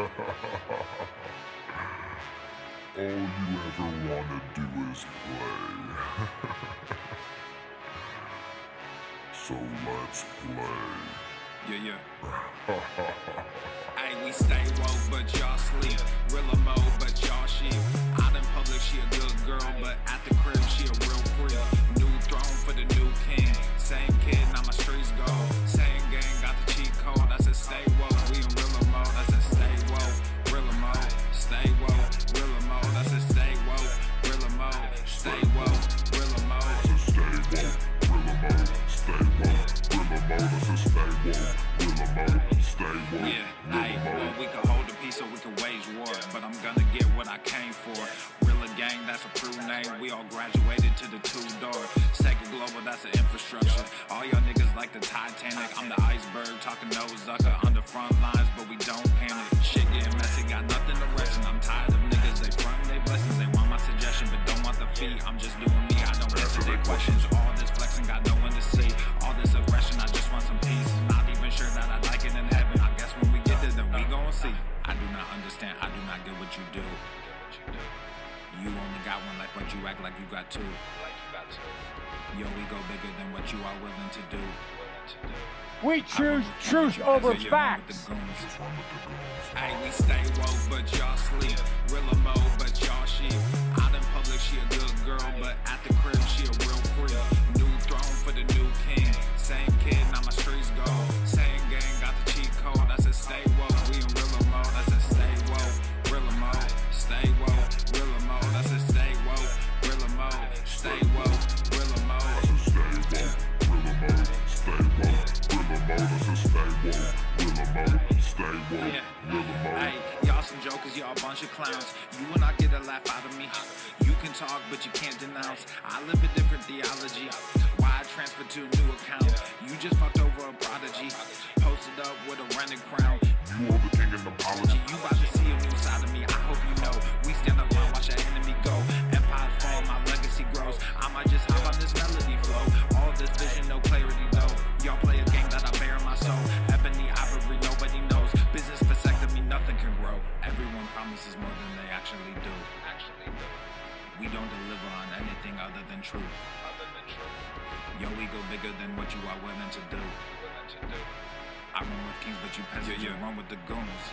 All you ever wanna do is play. So let's play. Yeah. Hey, we stay woke, but y'all sleep. Real mode, but y'all sheep. Out in public, she a good girl, but at the crib, she a real freak. New throne for the new king. Same kid, now my streets go. Same gang, got the cheat code. I said stay woke, we in real mode. I said stay woke, real mode. Stay woke, real mode. I said stay woke, real mode. Stay woke, real mode. I said stay woke, real mode. Stay woke, real mode. I said stay woke, real mode. Stay woke, Yeah, real mode. well, we can hold a peace or we can wage war, but I'm gonna get what I came for. Real gang, that's a true name. We all graduated to the two-door. Sacred Global, that's an infrastructure. All y'all niggas like the Titanic. I'm the iceberg, talking no Zucker on the front lines, but we don't panic. Shit getting messy, got nothing to rest, and I'm tired of niggas. They front they blessings, they want my suggestion, but don't want the fee. I'm just doing me, I don't answer their questions. All this flexing, got no one to see. All this aggression, I just want some peace. Not even sure that I like it in heaven. I guess when we get there, then we gon' see. I do not understand, I do not get what you do. You only got one life, but you act like you got two. Yo, we go bigger than what you are willing to do. We choose truth over facts. Hey, we stay woke, but y'all sleep. Real mode, but y'all sheep. Out in public, she a good girl, but at the crib, she a real freak. New throne for the new king. Same kid, now my streets go. Same gang, got the cheat code. I said stay woke, we in real mode. I said stay woke, real mode. Stay woke, real mode. I said stay woke, real mode. Stay woke, real mode. I said stay woke, real mode. Stay woke, real mode. I said stay woke, real mode. Stay woke, real mode. Hey, y'all some jokers, y'all a bunch of clowns. You will not get a laugh out of me. You can talk, but you can't denounce. I live a different theology. Why I transfer to a new account? You just fucked over a prodigy. Posted up with a rented crown. You are the king and apology. You about to see a new side of me, I hope you know. We stand up and watch our enemy go. Empires fall, my legacy grows. I might just hop on this melody flow. All this vision, no clarity though. Y'all play a game that I bear in my soul. Ebony ivory, nobody knows. Business vasectomy, nothing can grow. Everyone promises more than they actually do. We don't deliver on anything other than truth. Yo, we go bigger than what you are willing to do. I run with kings, but you peasants, you run with the goons.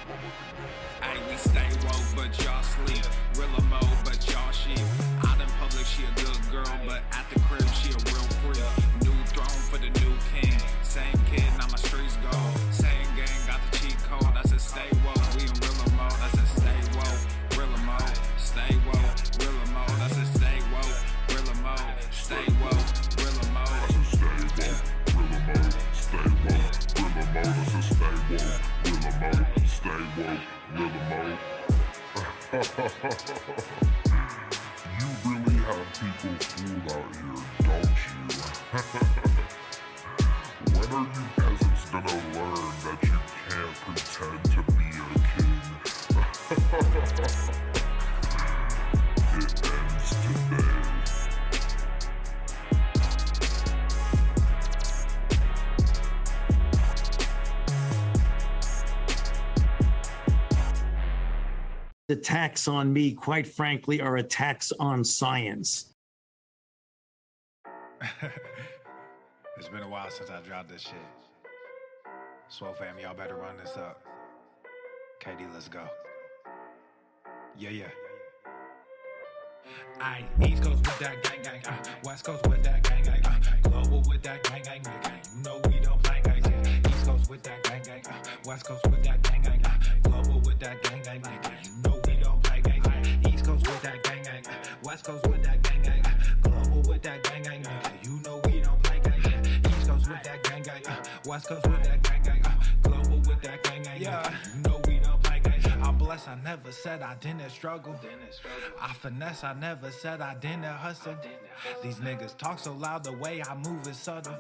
Hey, we stay woke, but y'all sleep. Real mode, but y'all sheep. Out in public, she a good girl, but at the crib, she a real freak. New throne for the new king. Same kid, now my streets go. Same gang, got the cheat code. I said stay woke, we in real mode. I said stay woke, real mode. Stay woke, real mode. I said stay woke, real mode. Stay woke, real mode. I said stay woke, real mode. Stay woke, real mode. I said stay woke, real mode. Stay woke, real mode. You really have people fooled out here, don't you? When are you peasants gonna learn that you can't pretend to be a king? It ends today. Attacks on me, quite frankly, are attacks on science. It's been a while since I dropped this shit. Swole fam, y'all better run this up. KD, let's go. Yeah. Aye, East Coast with that gang gang, West Coast with that gang gang, Global with that gang gang, you know we don't play gang gang. East Coast with that gang gang, West Coast with that gang gang, Global with that gang gang, you know we don't play gang gang. East Coast with that gang gang, West Coast with that gang gang, Global with that gang gang, you know we don't play gang gang. East Coast with that gang gang, West Coast with that gang gang, Global with that gang gang, you know we don't play gang gang. I'm blessed, I never said I didn't struggle. I finesse, I never said I didn't hustle. These niggas talk so loud, the way I move is subtle.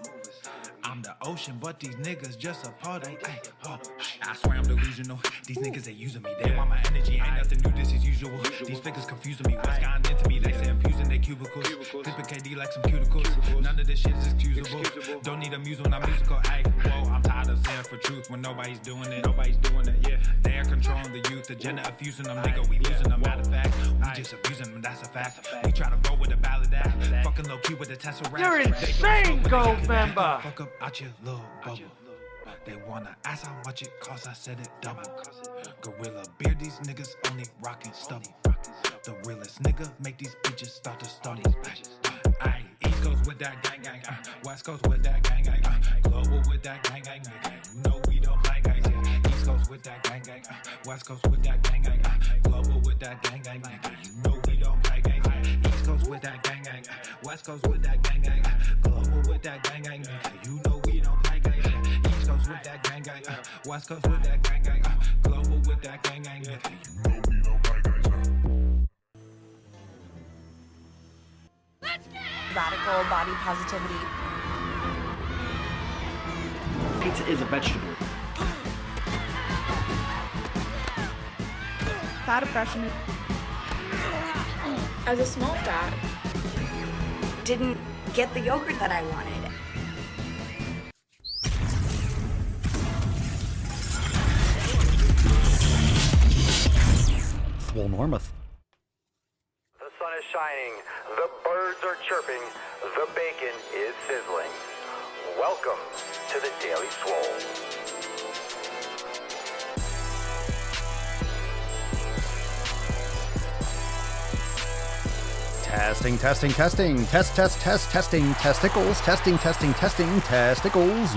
I'm the ocean, but these niggas just a puddle. Ay, oh, I swear I'm delusional. These niggas, they using me. They want my energy, ain't nothing new, this is usual. These figures confusing me. What's gotten into me? They say I'm using, they they cubicles. Flipping KD like some cuticles. None of this shit is excusable. Don't need a muse when I'm musical. Ay, whoa, I'm tired of saying for truth when nobody's doing it. Yeah. They're controlling the youth. Agenda of fusing them, nigga. We losing them. Matter of fact, we just abusing them. That's a fact. We try to roll with a ballad act. Fucking low key with the Tesseract. You're insane, Gold member. Fuck up out your little bubble. They wanna ask how much it costs, I said it double. Gorilla beer, these niggas only rockin' stubble. The realest nigga make these bitches start to stumble. Aye, East Coast with that gang gang, West Coast with that gang gang, Global with that gang gang. You know we don't play guys, yeah. East Coast with that gang gang, West Coast with that gang gang, Global with that gang gang. You know we don't play guys, yeah. East Coast with that gang gang, West Coast with that gang gang, Global with that gang gang. You know we don't play guys, yeah. East Coast with that gang gang, West Coast with that gang gang, Global with that gang gang. You know we don't play guys, Radical body positivity. Pizza is a vegetable. Fat oppression. As a small fat. Didn't get the yogurt that I wanted. Swole Normuth. The sun is shining, the birds are chirping, the bacon is sizzling. Welcome to the Daily Swole. Testing. Testing, testicles. Testicles.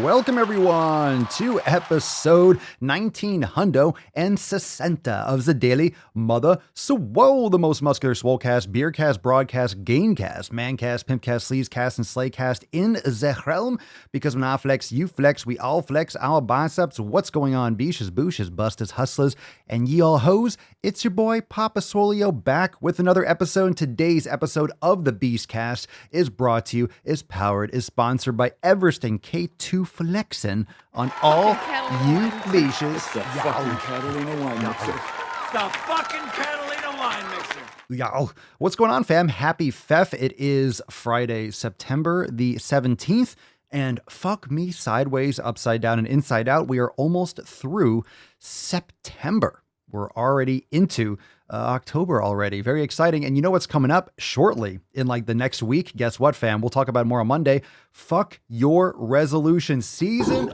Welcome, everyone, to episode 1960 of the Daily Mother Swole, the most muscular swolecast, beercast, broadcast, gamecast, mancast, pimpcast, sleazecast, and slaycast in the realm. Because when I flex, you flex, we all flex our biceps. What's going on, beaches, booshes, busters, hustlers, and ye all hoes? It's your boy, Papa Swolio, back with another episode. And today's episode of the Beastcast is brought to you, is powered, is sponsored by Everest and K2 Flexin' on all you beaches. It's the fucking Catalina wine mixer. The fucking Catalina wine mixer. Y'all, what's going on, fam? Happy Fef. It is Friday, September the 17th. And fuck me sideways, upside down, and inside out. We are almost through September. We're already into October already. Very exciting. And you know what's coming up shortly in like the next week? Guess what, fam? We'll talk about it more on Monday. Fuck your resolution season.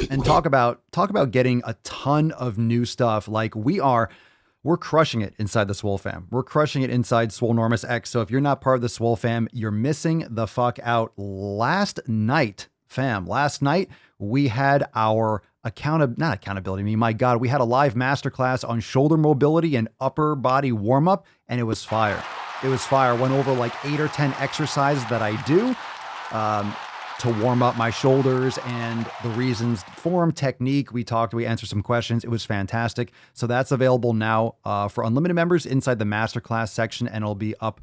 And talk about getting a ton of new stuff. Like we're crushing it inside the Swole fam. We're crushing it inside Swole Normus X. So if you're not part of the Swole fam, you're missing the fuck out. Last night, we had our we had a live masterclass on shoulder mobility and upper body warm-up, and it was fire. Went over like 8 or 10 exercises that I do to warm up my shoulders and the reasons, form, technique. We answered some questions. It was fantastic. So that's available now for unlimited members inside the masterclass section, and it'll be up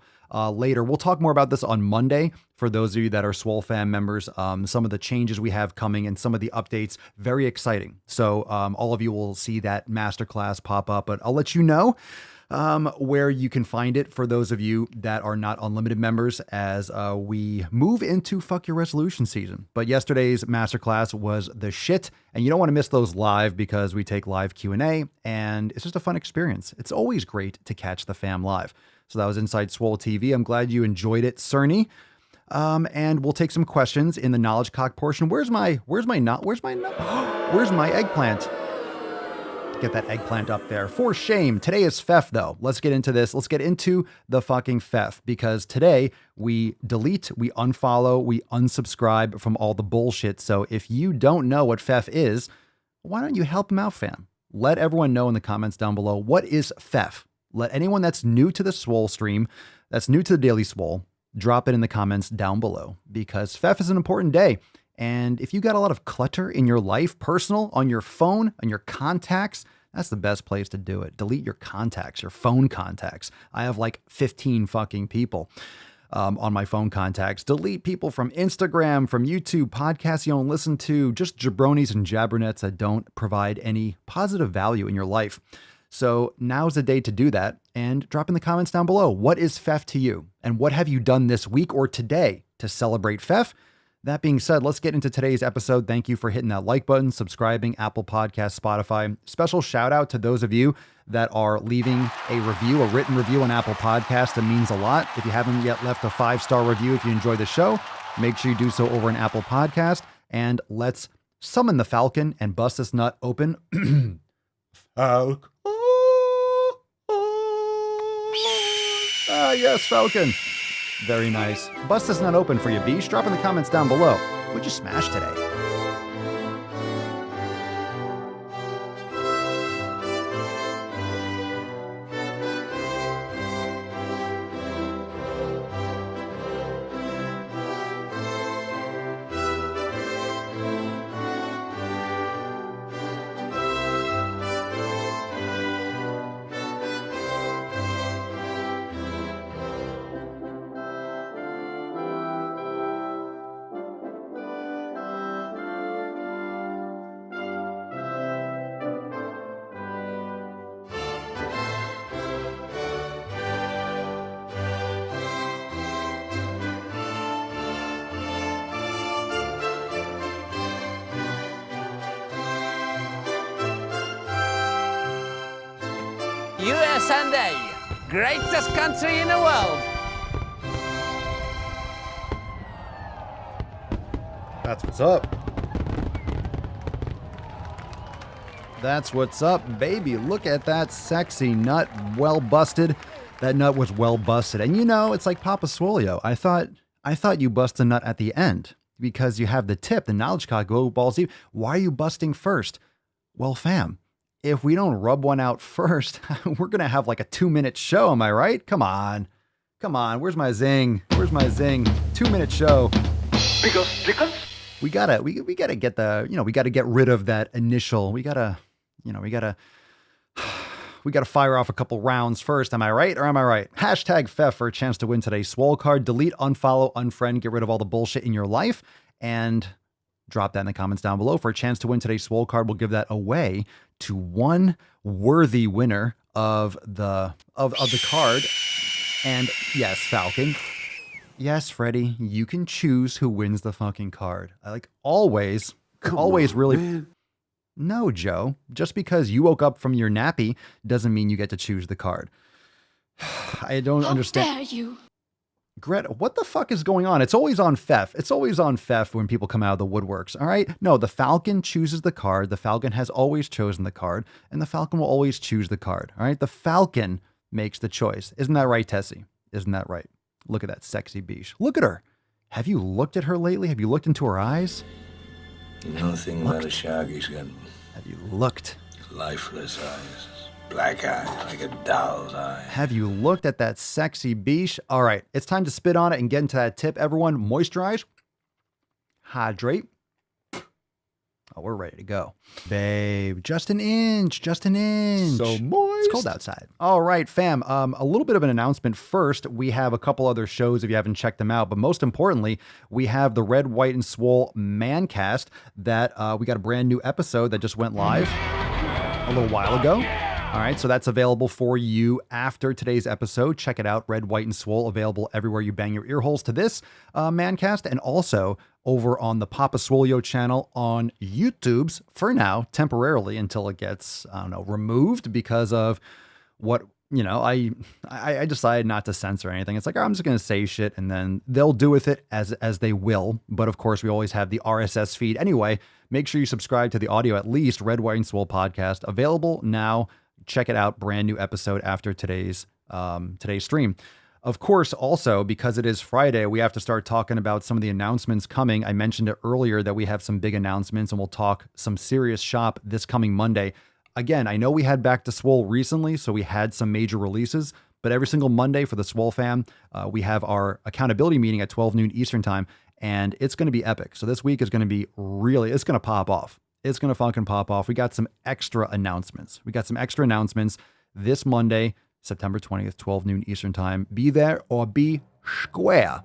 later. We'll talk more about this on Monday for those of you that are Swole fam members. Some of the changes we have coming and some of the updates, very exciting. So all of you will see that masterclass pop up, but I'll let you know where you can find it for those of you that are not unlimited members as we move into fuck your resolution season. But yesterday's masterclass was the shit, and you don't want to miss those live because we take live Q&A, and it's just a fun experience. It's always great to catch the fam live. So that was Inside Swole TV. I'm glad you enjoyed it, Cerny. And we'll take some questions in the knowledge cock portion. Where's my eggplant? Get that eggplant up there. For shame. Today is Fef, though. Let's get into this. Let's get into the fucking Fef, because today we delete, we unfollow, we unsubscribe from all the bullshit. So if you don't know what Fef is, why don't you help him out, fam? Let everyone know in the comments down below. What is Fef? Let anyone that's new to the Swole stream, that's new to the Daily Swole, drop it in the comments down below, because Fef is an important day. And if you got a lot of clutter in your life, personal, on your phone, on your contacts, that's the best place to do it. Delete your contacts, your phone contacts. I have like 15 fucking people on my phone contacts. Delete people from Instagram, from YouTube, podcasts you don't listen to, just jabronis and jabbernets that don't provide any positive value in your life. So now's the day to do that, and drop in the comments down below. What is Fef to you? And what have you done this week or today to celebrate Fef? That being said, let's get into today's episode. Thank you for hitting that like button, subscribing, Apple Podcasts, Spotify. Special shout out to those of you that are leaving a review, a written review on Apple Podcasts. It means a lot. If you haven't yet left a 5-star review, if you enjoy the show, make sure you do so over an Apple Podcast. And let's summon the Falcon and bust this nut open. Falcon. Ah, yes, Falcon. Very nice. Bust this nut open for you, Beesh. Drop in the comments down below. What'd you smash today? USA, greatest country in the world. That's what's up. That's what's up, baby. Look at that sexy nut. Well busted. That nut was well busted. And you know, it's like Papa Swolio. I thought you bust a nut at the end because you have the tip, the knowledge cog, go balls deep. Why are you busting first? Well, fam, if we don't rub one out first, we're going to have like a 2-minute show. Am I right? Come on. Come on. Where's my zing? Where's my zing? 2-minute show. We gotta get the, we gotta get rid of that initial, we gotta fire off a couple rounds first. Am I right? Or am I right? Hashtag Fef for a chance to win today's Swole card. Delete, unfollow, unfriend, get rid of all the bullshit in your life, and drop that in the comments down below for a chance to win today's Swole card. We'll give that away to one worthy winner of the card. And yes, Falcon. Yes, Freddy, you can choose who wins the fucking card. I like always really. Man. No, Joe. Just because you woke up from your nappy doesn't mean you get to choose the card. I don't understand. How dare you? Greta, what the fuck is going on? It's always on Fef. It's always on Fef when people come out of the woodworks, all right? No, the Falcon chooses the card. The Falcon has always chosen the card, and the Falcon will always choose the card, all right? The Falcon makes the choice. Isn't that right, Tessie? Isn't that right? Look at that sexy beach. Look at her. Have you looked at her lately? Have you looked into her eyes? You know the thing about a shark, he's got... Have you looked? Lifeless eyes. Black eyes, like a doll's eye. Have you looked at that sexy beach? All right, it's time to spit on it and get into that tip. Everyone, moisturize, hydrate. Oh, we're ready to go. Babe, just an inch. So moist. It's cold outside. All right, fam. A little bit of an announcement first. We have a couple other shows if you haven't checked them out, but most importantly, we have the Red, White, and Swole Mancast that we got a brand new episode that just went live a little while ago. All right, so that's available for you after today's episode. Check it out, Red, White, and Swole, available everywhere you bang your ear holes to this Mancast, and also over on the Papa Swolio channel on YouTube's, for now, temporarily, until it gets, I don't know, removed because of what, I decided not to censor anything. It's like, I'm just going to say shit, and then they'll do with it as they will. But of course, we always have the RSS feed. Anyway, make sure you subscribe to the audio, at least, Red, White, and Swole podcast, available now. Check it out. Brand new episode after today's stream. Of course, also, because it is Friday, we have to start talking about some of the announcements coming. I mentioned it earlier that we have some big announcements, and we'll talk some serious shop this coming Monday. Again, I know we had Back to Swole recently, so we had some major releases, but every single Monday for the Swole fam, we have our accountability meeting at 12 noon Eastern time, and it's going to be epic. So this week is going to be it's going to pop off. It's going to fucking pop off. We got some extra announcements. This Monday, September 20th, 12 noon Eastern time. Be there or be square.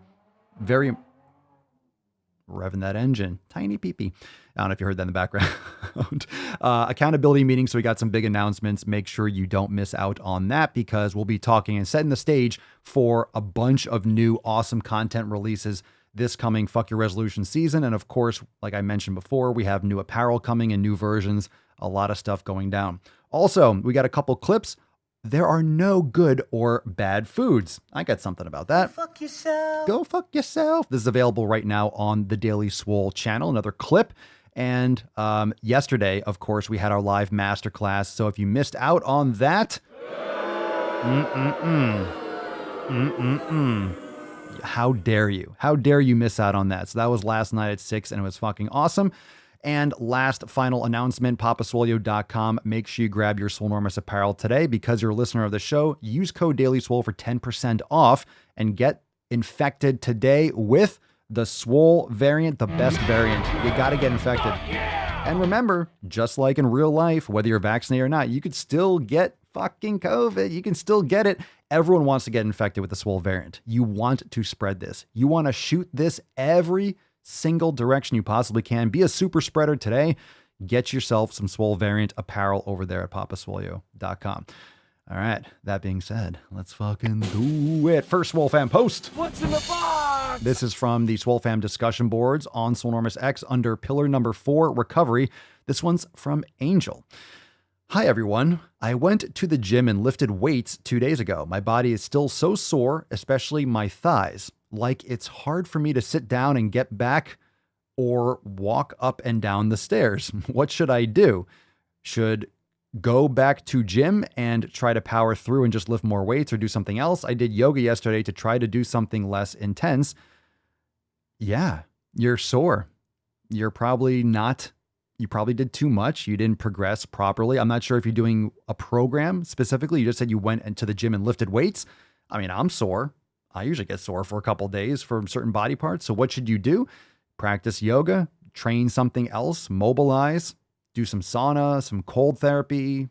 revving that engine. Tiny peepee. I don't know if you heard that in the background. Accountability meeting. So we got some big announcements. Make sure you don't miss out on that because we'll be talking and setting the stage for a bunch of new awesome content releases this coming Fuck Your Resolution season. And of course, like I mentioned before, we have new apparel coming and new versions, a lot of stuff going down. Also, we got a couple clips. There are no good or bad foods. I got something about that. Fuck yourself. Go fuck yourself. This is available right now on the Daily Swole channel. Another clip. And yesterday, of course, we had our live masterclass. So if you missed out on that, how dare you? How dare you miss out on that? So that was last night at 6 and it was fucking awesome. And last final announcement, papaswolio.com. Make sure you grab your Swolenormous apparel today because you're a listener of the show. Use code DailySwole for 10% off and get infected today with the Swole variant, the best variant. You got to get infected. And remember, just like in real life, whether you're vaccinated or not, you could still get fucking COVID. You can still get it. Everyone wants to get infected with the Swole variant. You want to spread this. You want to shoot this every single direction you possibly can. Be a super spreader today. Get yourself some Swole variant apparel over there at papaswolio.com. All right. That being said, let's fucking do it. First Swole Fam post. What's in the box? This is from the Swole Fam discussion boards on Swolenormous X under pillar number 4, recovery. This one's from Angel. Hi, everyone. I went to the gym and lifted weights 2 days ago. My body is still so sore, especially my thighs. Like it's hard for me to sit down and get back or walk up and down the stairs. What should I do? Should go back to gym and try to power through and just lift more weights or do something else? I did yoga yesterday to try to do something less intense. Yeah, you're sore. You probably did too much. You didn't progress properly. I'm not sure if you're doing a program specifically. You just said you went into the gym and lifted weights. I mean, I'm sore. I usually get sore for a couple of days from certain body parts. So what should you do? Practice yoga, train something else, mobilize, do some sauna, some cold therapy,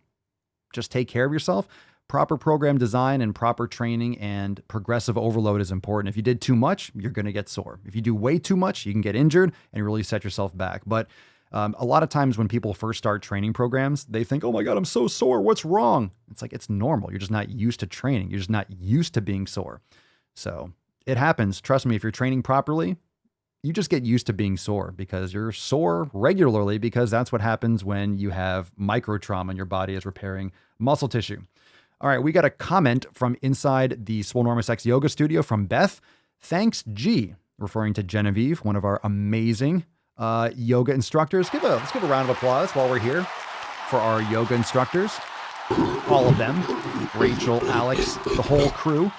just take care of yourself. Proper program design and proper training and progressive overload is important. If you did too much, you're going to get sore. If you do way too much, you can get injured and really set yourself back. But a lot of times when people first start training programs, they think, oh my God, I'm so sore. What's wrong? It's like, it's normal. You're just not used to training. You're just not used to being sore. So it happens. Trust me, if you're training properly, you just get used to being sore because you're sore regularly because that's what happens when you have micro trauma and your body is repairing muscle tissue. All right, we got a comment from inside the Swolenormous X Yoga studio from Beth. Thanks, G, referring to Genevieve, one of our amazing yoga instructors. Let's give a round of applause while we're here for our yoga instructors. All of them. Rachel, Alex, the whole crew.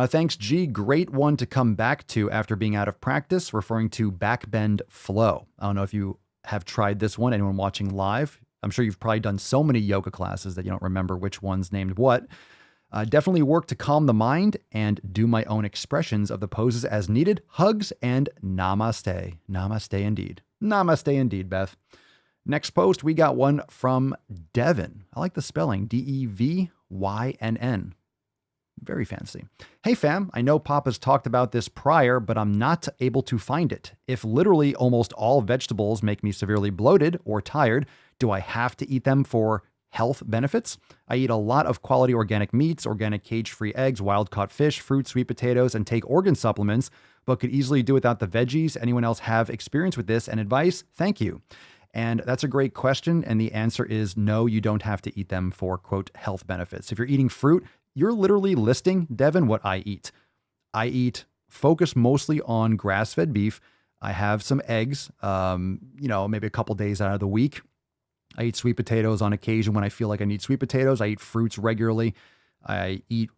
Thanks, G. Great one to come back to after being out of practice, referring to backbend flow. I don't know if you have tried this one, anyone watching live. I'm sure you've probably done so many yoga classes that you don't remember which one's named what. Definitely work to calm the mind and do my own expressions of the poses as needed. Hugs and namaste. Namaste indeed. Namaste indeed, Beth. Next post, we got one from Devin. I like the spelling. Devynn. Very fancy. Hey fam, I know Papa's talked about this prior, but I'm not able to find it. If literally almost all vegetables make me severely bloated or tired, do I have to eat them for health benefits? I eat a lot of quality organic meats, organic cage-free eggs, wild-caught fish, fruit, sweet potatoes, and take organ supplements, but could easily do without the veggies. Anyone else have experience with this and advice? Thank you. And that's a great question. And the answer is no, you don't have to eat them for, quote, health benefits. If you're eating fruit, you're literally listing, Devin, what I eat. Focus mostly on grass-fed beef. I have some eggs, maybe a couple days out of the week. I eat sweet potatoes on occasion when I feel like I need sweet potatoes. I eat fruits regularly. I eat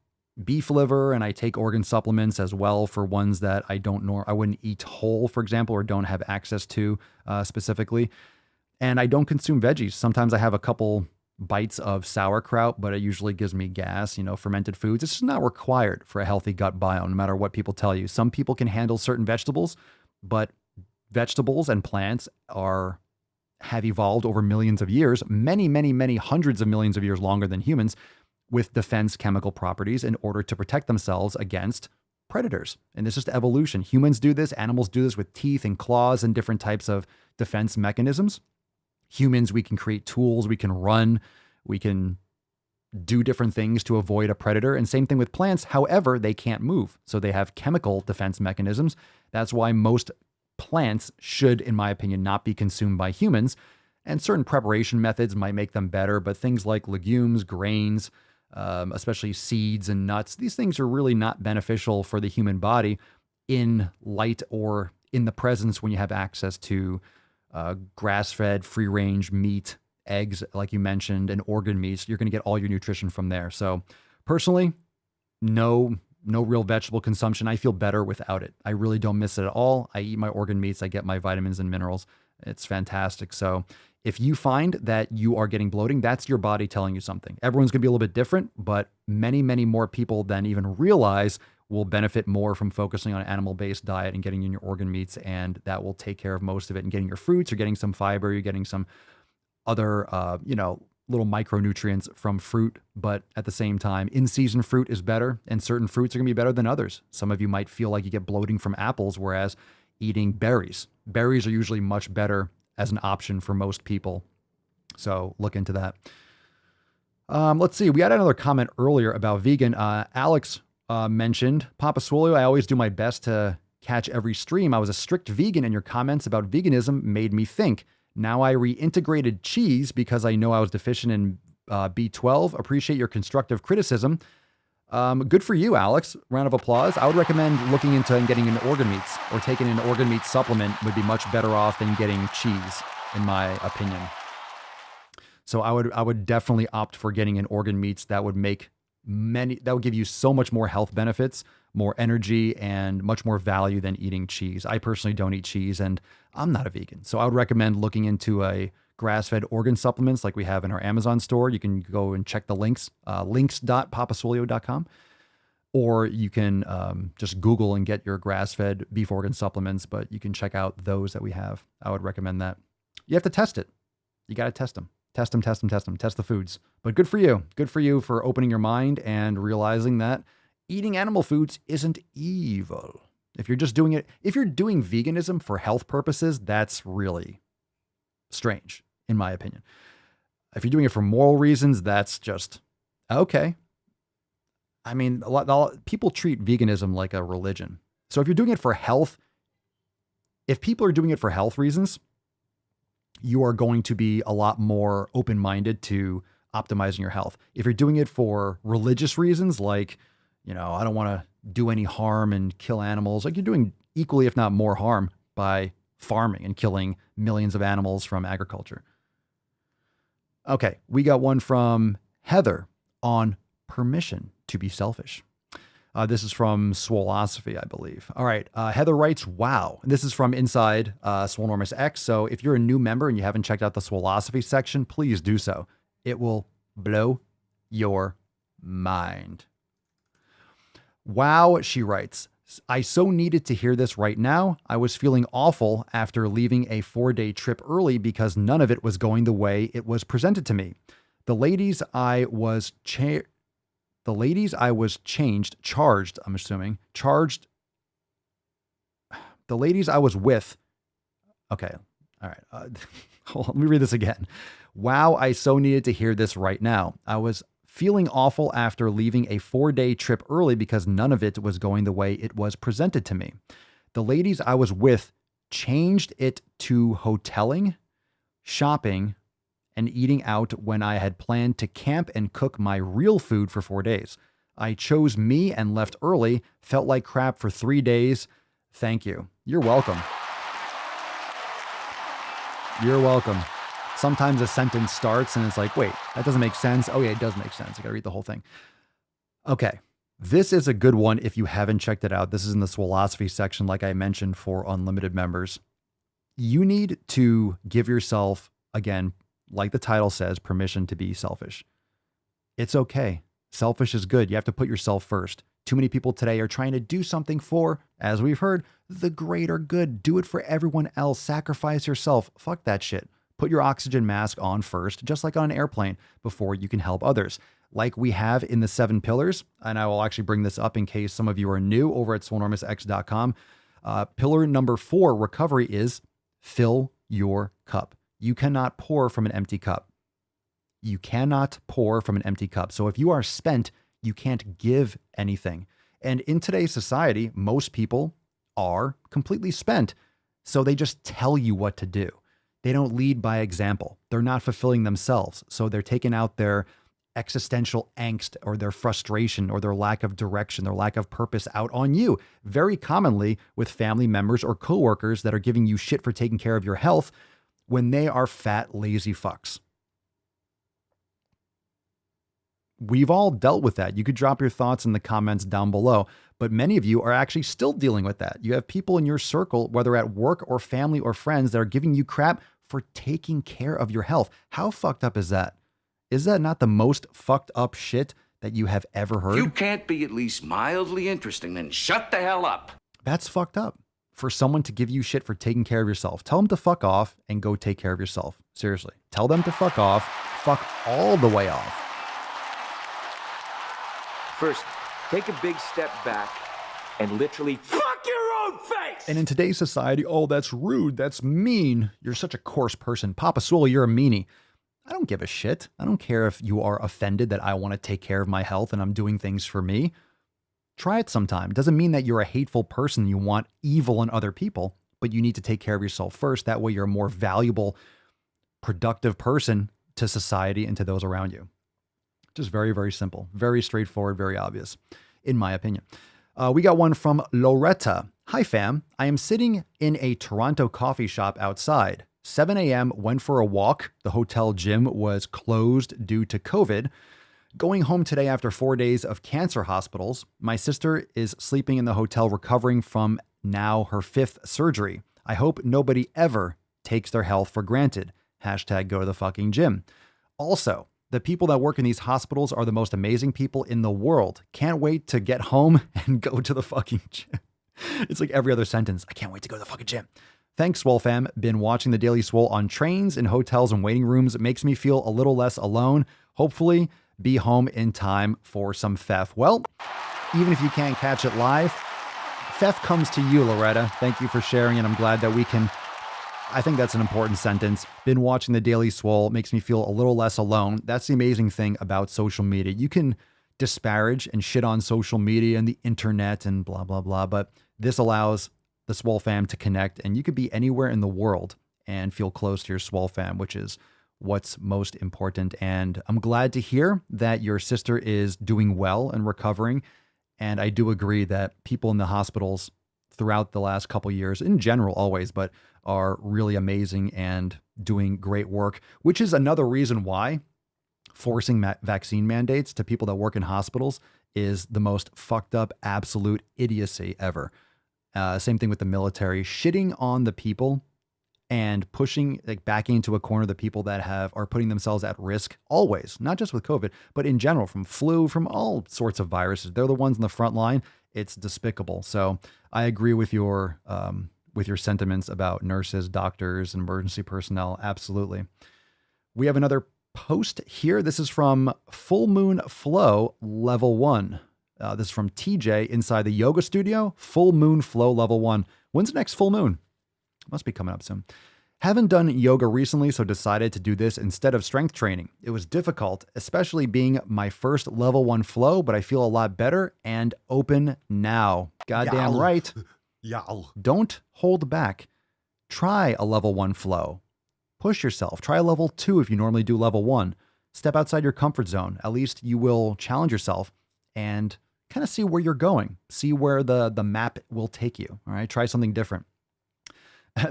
beef liver and I take organ supplements as well for ones that I wouldn't eat whole, for example, or don't have access to specifically. And I don't consume veggies. Sometimes I have a couple bites of sauerkraut, but it usually gives me gas, fermented foods. It's just not required for a healthy gut biome, no matter what people tell you. Some people can handle certain vegetables, but vegetables and plants have evolved over millions of years, many, many, many hundreds of millions of years longer than humans, with defense chemical properties in order to protect themselves against predators. And it's just evolution. Humans do this, animals do this with teeth and claws and different types of defense mechanisms. Humans, we can create tools, we can run, we can do different things to avoid a predator. And same thing with plants. However, they can't move. So they have chemical defense mechanisms. That's why most plants should, in my opinion, not be consumed by humans. And certain preparation methods might make them better, but things like legumes, grains, especially seeds and nuts, these things are really not beneficial for the human body in light or in the presence when you have access to grass-fed, free-range meat, eggs, like you mentioned, and organ meats. You're going to get all your nutrition from there. So personally, no real vegetable consumption. I feel better without it. I really don't miss it at all. I eat my organ meats. I get my vitamins and minerals. It's fantastic. So if you find that you are getting bloating, that's your body telling you something. Everyone's going to be a little bit different, but many, many more people than even realize will benefit more from focusing on an animal-based diet and getting in your organ meats, and that will take care of most of it. And getting your fruits, you're getting some fiber, you're getting some other, little micronutrients from fruit, but at the same time, in-season fruit is better, and certain fruits are going to be better than others. Some of you might feel like you get bloating from apples, whereas eating berries are usually much better as an option for most people. So look into that. Let's see. We had another comment earlier about vegan. Alex mentioned, Papa Swole, I always do my best to catch every stream. I was a strict vegan, and your comments about veganism made me think. Now I reintegrated cheese because I know I was deficient in B12. Appreciate your constructive criticism. Good for you, Alex. Round of applause. I would recommend looking into getting into organ meats, or taking an organ meat supplement would be much better off than getting cheese, in my opinion. So I would definitely opt for getting in organ meats. That would give you so much more health benefits, more energy, and much more value than eating cheese. I personally don't eat cheese, and I'm not a vegan. So I would recommend looking into a grass-fed organ supplements like we have in our Amazon store. You can go and check the links, links.papaswolio.com, or you can just Google and get your grass-fed beef organ supplements, but you can check out those that we have. I would recommend that. You have to test it. You got to test them. Test the foods. But good for you. Good for you for opening your mind and realizing that eating animal foods isn't evil. If you're just doing it, if you're doing veganism for health purposes, that's really strange, in my opinion. If you're doing it for moral reasons, that's just okay. I mean, a lot people treat veganism like a religion. So if you're doing it for health, if people are doing it for health reasons, you are going to be a lot more open-minded to optimizing your health. If you're doing it for religious reasons, like, I don't want to do any harm and kill animals, like you're doing equally, if not more harm by farming and killing millions of animals from agriculture. Okay, we got one from Heather on permission to be selfish. This is from Swolosophy, I believe. All right, Heather writes, wow. This is from inside Swolenormous X. So if you're a new member and you haven't checked out the Swolosophy section, please do so. It will blow your mind. Wow, she writes, I so needed to hear this right now. I was feeling awful after leaving a 4-day trip early because none of it was going the way it was presented to me. The ladies I was charged, I'm assuming, the ladies I was with, okay, all right, hold on, let me read this again. Wow, I so needed to hear this right now. I was feeling awful after leaving a 4-day trip early because none of it was going the way it was presented to me. The ladies I was with changed it to hoteling, shopping, and eating out when I had planned to camp and cook my real food for 4 days. I chose me and left early, felt like crap for 3 days. Thank you. You're welcome. You're welcome. Sometimes a sentence starts and it's like, wait, that doesn't make sense. Oh yeah, it does make sense. I gotta read the whole thing. Okay. This is a good one if you haven't checked it out. This is in the Swolosophy section, like I mentioned, for unlimited members. You need to give yourself, again, like the title says, permission to be selfish. It's okay. Selfish is good. You have to put yourself first. Too many people today are trying to do something for, as we've heard, the greater good. Do it for everyone else. Sacrifice yourself. Fuck that shit. Put your oxygen mask on first, just like on an airplane, before you can help others. Like we have in the 7 pillars, and I will actually bring this up in case some of you are new over at swolenormousx.com. Pillar number 4, recovery, is fill your cup. You cannot pour from an empty cup. You cannot pour from an empty cup. So if you are spent, you can't give anything. And in today's society, most people are completely spent. So they just tell you what to do. They don't lead by example. They're not fulfilling themselves. So they're taking out their existential angst or their frustration or their lack of direction, their lack of purpose out on you. Very commonly with family members or coworkers that are giving you shit for taking care of your health when they are fat, lazy fucks. We've all dealt with that. You could drop your thoughts in the comments down below, but many of you are actually still dealing with that. You have people in your circle, whether at work or family or friends, that are giving you crap for taking care of your health. How fucked up is that? Is that not the most fucked up shit that you have ever heard? You can't be at least mildly interesting, then shut the hell up. That's fucked up. For someone to give you shit for taking care of yourself, tell them to fuck off and go take care of yourself. Seriously. Tell them to fuck off. Fuck all the way off. First, take a big step back and literally fuck your own face! And in today's society, oh, that's rude. That's mean. You're such a coarse person. Papa Swole, you're a meanie. I don't give a shit. I don't care if you are offended that I want to take care of my health and I'm doing things for me. Try it sometime. It doesn't mean that you're a hateful person. You want evil in other people, but you need to take care of yourself first. That way you're a more valuable, productive person to society and to those around you. Just very, very simple, very straightforward, very obvious, in my opinion. We got one from Loretta. Hi, fam. I am sitting in a Toronto coffee shop outside. 7 a.m., went for a walk. The hotel gym was closed due to COVID. Going home today after 4 days of cancer hospitals. My sister is sleeping in the hotel recovering from now her 5th surgery. I hope nobody ever takes their health for granted. Hashtag go to the fucking gym. Also, the people that work in these hospitals are the most amazing people in the world. Can't wait to get home and go to the fucking gym. It's like every other sentence. I can't wait to go to the fucking gym. Thanks, Swole fam. Been watching the Daily Swole on trains, in hotels, and waiting rooms. It makes me feel a little less alone. Hopefully, be home in time for some Fef. Well, even if you can't catch it live, Fef comes to you, Loretta. Thank you for sharing, and I'm glad that we can... I think that's an important sentence. Been watching the Daily Swole. Makes me feel a little less alone. That's the amazing thing about social media. You can disparage and shit on social media and the internet and blah, blah, blah. But this allows the Swole fam to connect, and you could be anywhere in the world and feel close to your Swole fam, which is what's most important. And I'm glad to hear that your sister is doing well and recovering. And I do agree that people in the hospitals throughout the last couple years, in general always, but are really amazing and doing great work, which is another reason why forcing vaccine mandates to people that work in hospitals is the most fucked up, absolute idiocy ever. Same thing with the military, shitting on the people and pushing, like, backing into a corner the people that are putting themselves at risk always, not just with COVID, but in general, from flu, from all sorts of viruses. They're the ones in the front line. It's despicable. So I agree with your sentiments about nurses, doctors, and emergency personnel. Absolutely. We have another post here. This is from Full Moon Flow Level 1. This is from TJ inside the yoga studio. Full Moon Flow Level 1. When's the next full moon? Must be coming up soon. Haven't done yoga recently, so decided to do this instead of strength training. It was difficult, especially being my first level 1 flow, but I feel a lot better and open now. Goddamn right. Don't hold back. Try a level 1 flow. Push yourself. Try a level 2 if you normally do level 1. Step outside your comfort zone. At least you will challenge yourself and kind of see where you're going. See where the map will take you. All right. Try something different.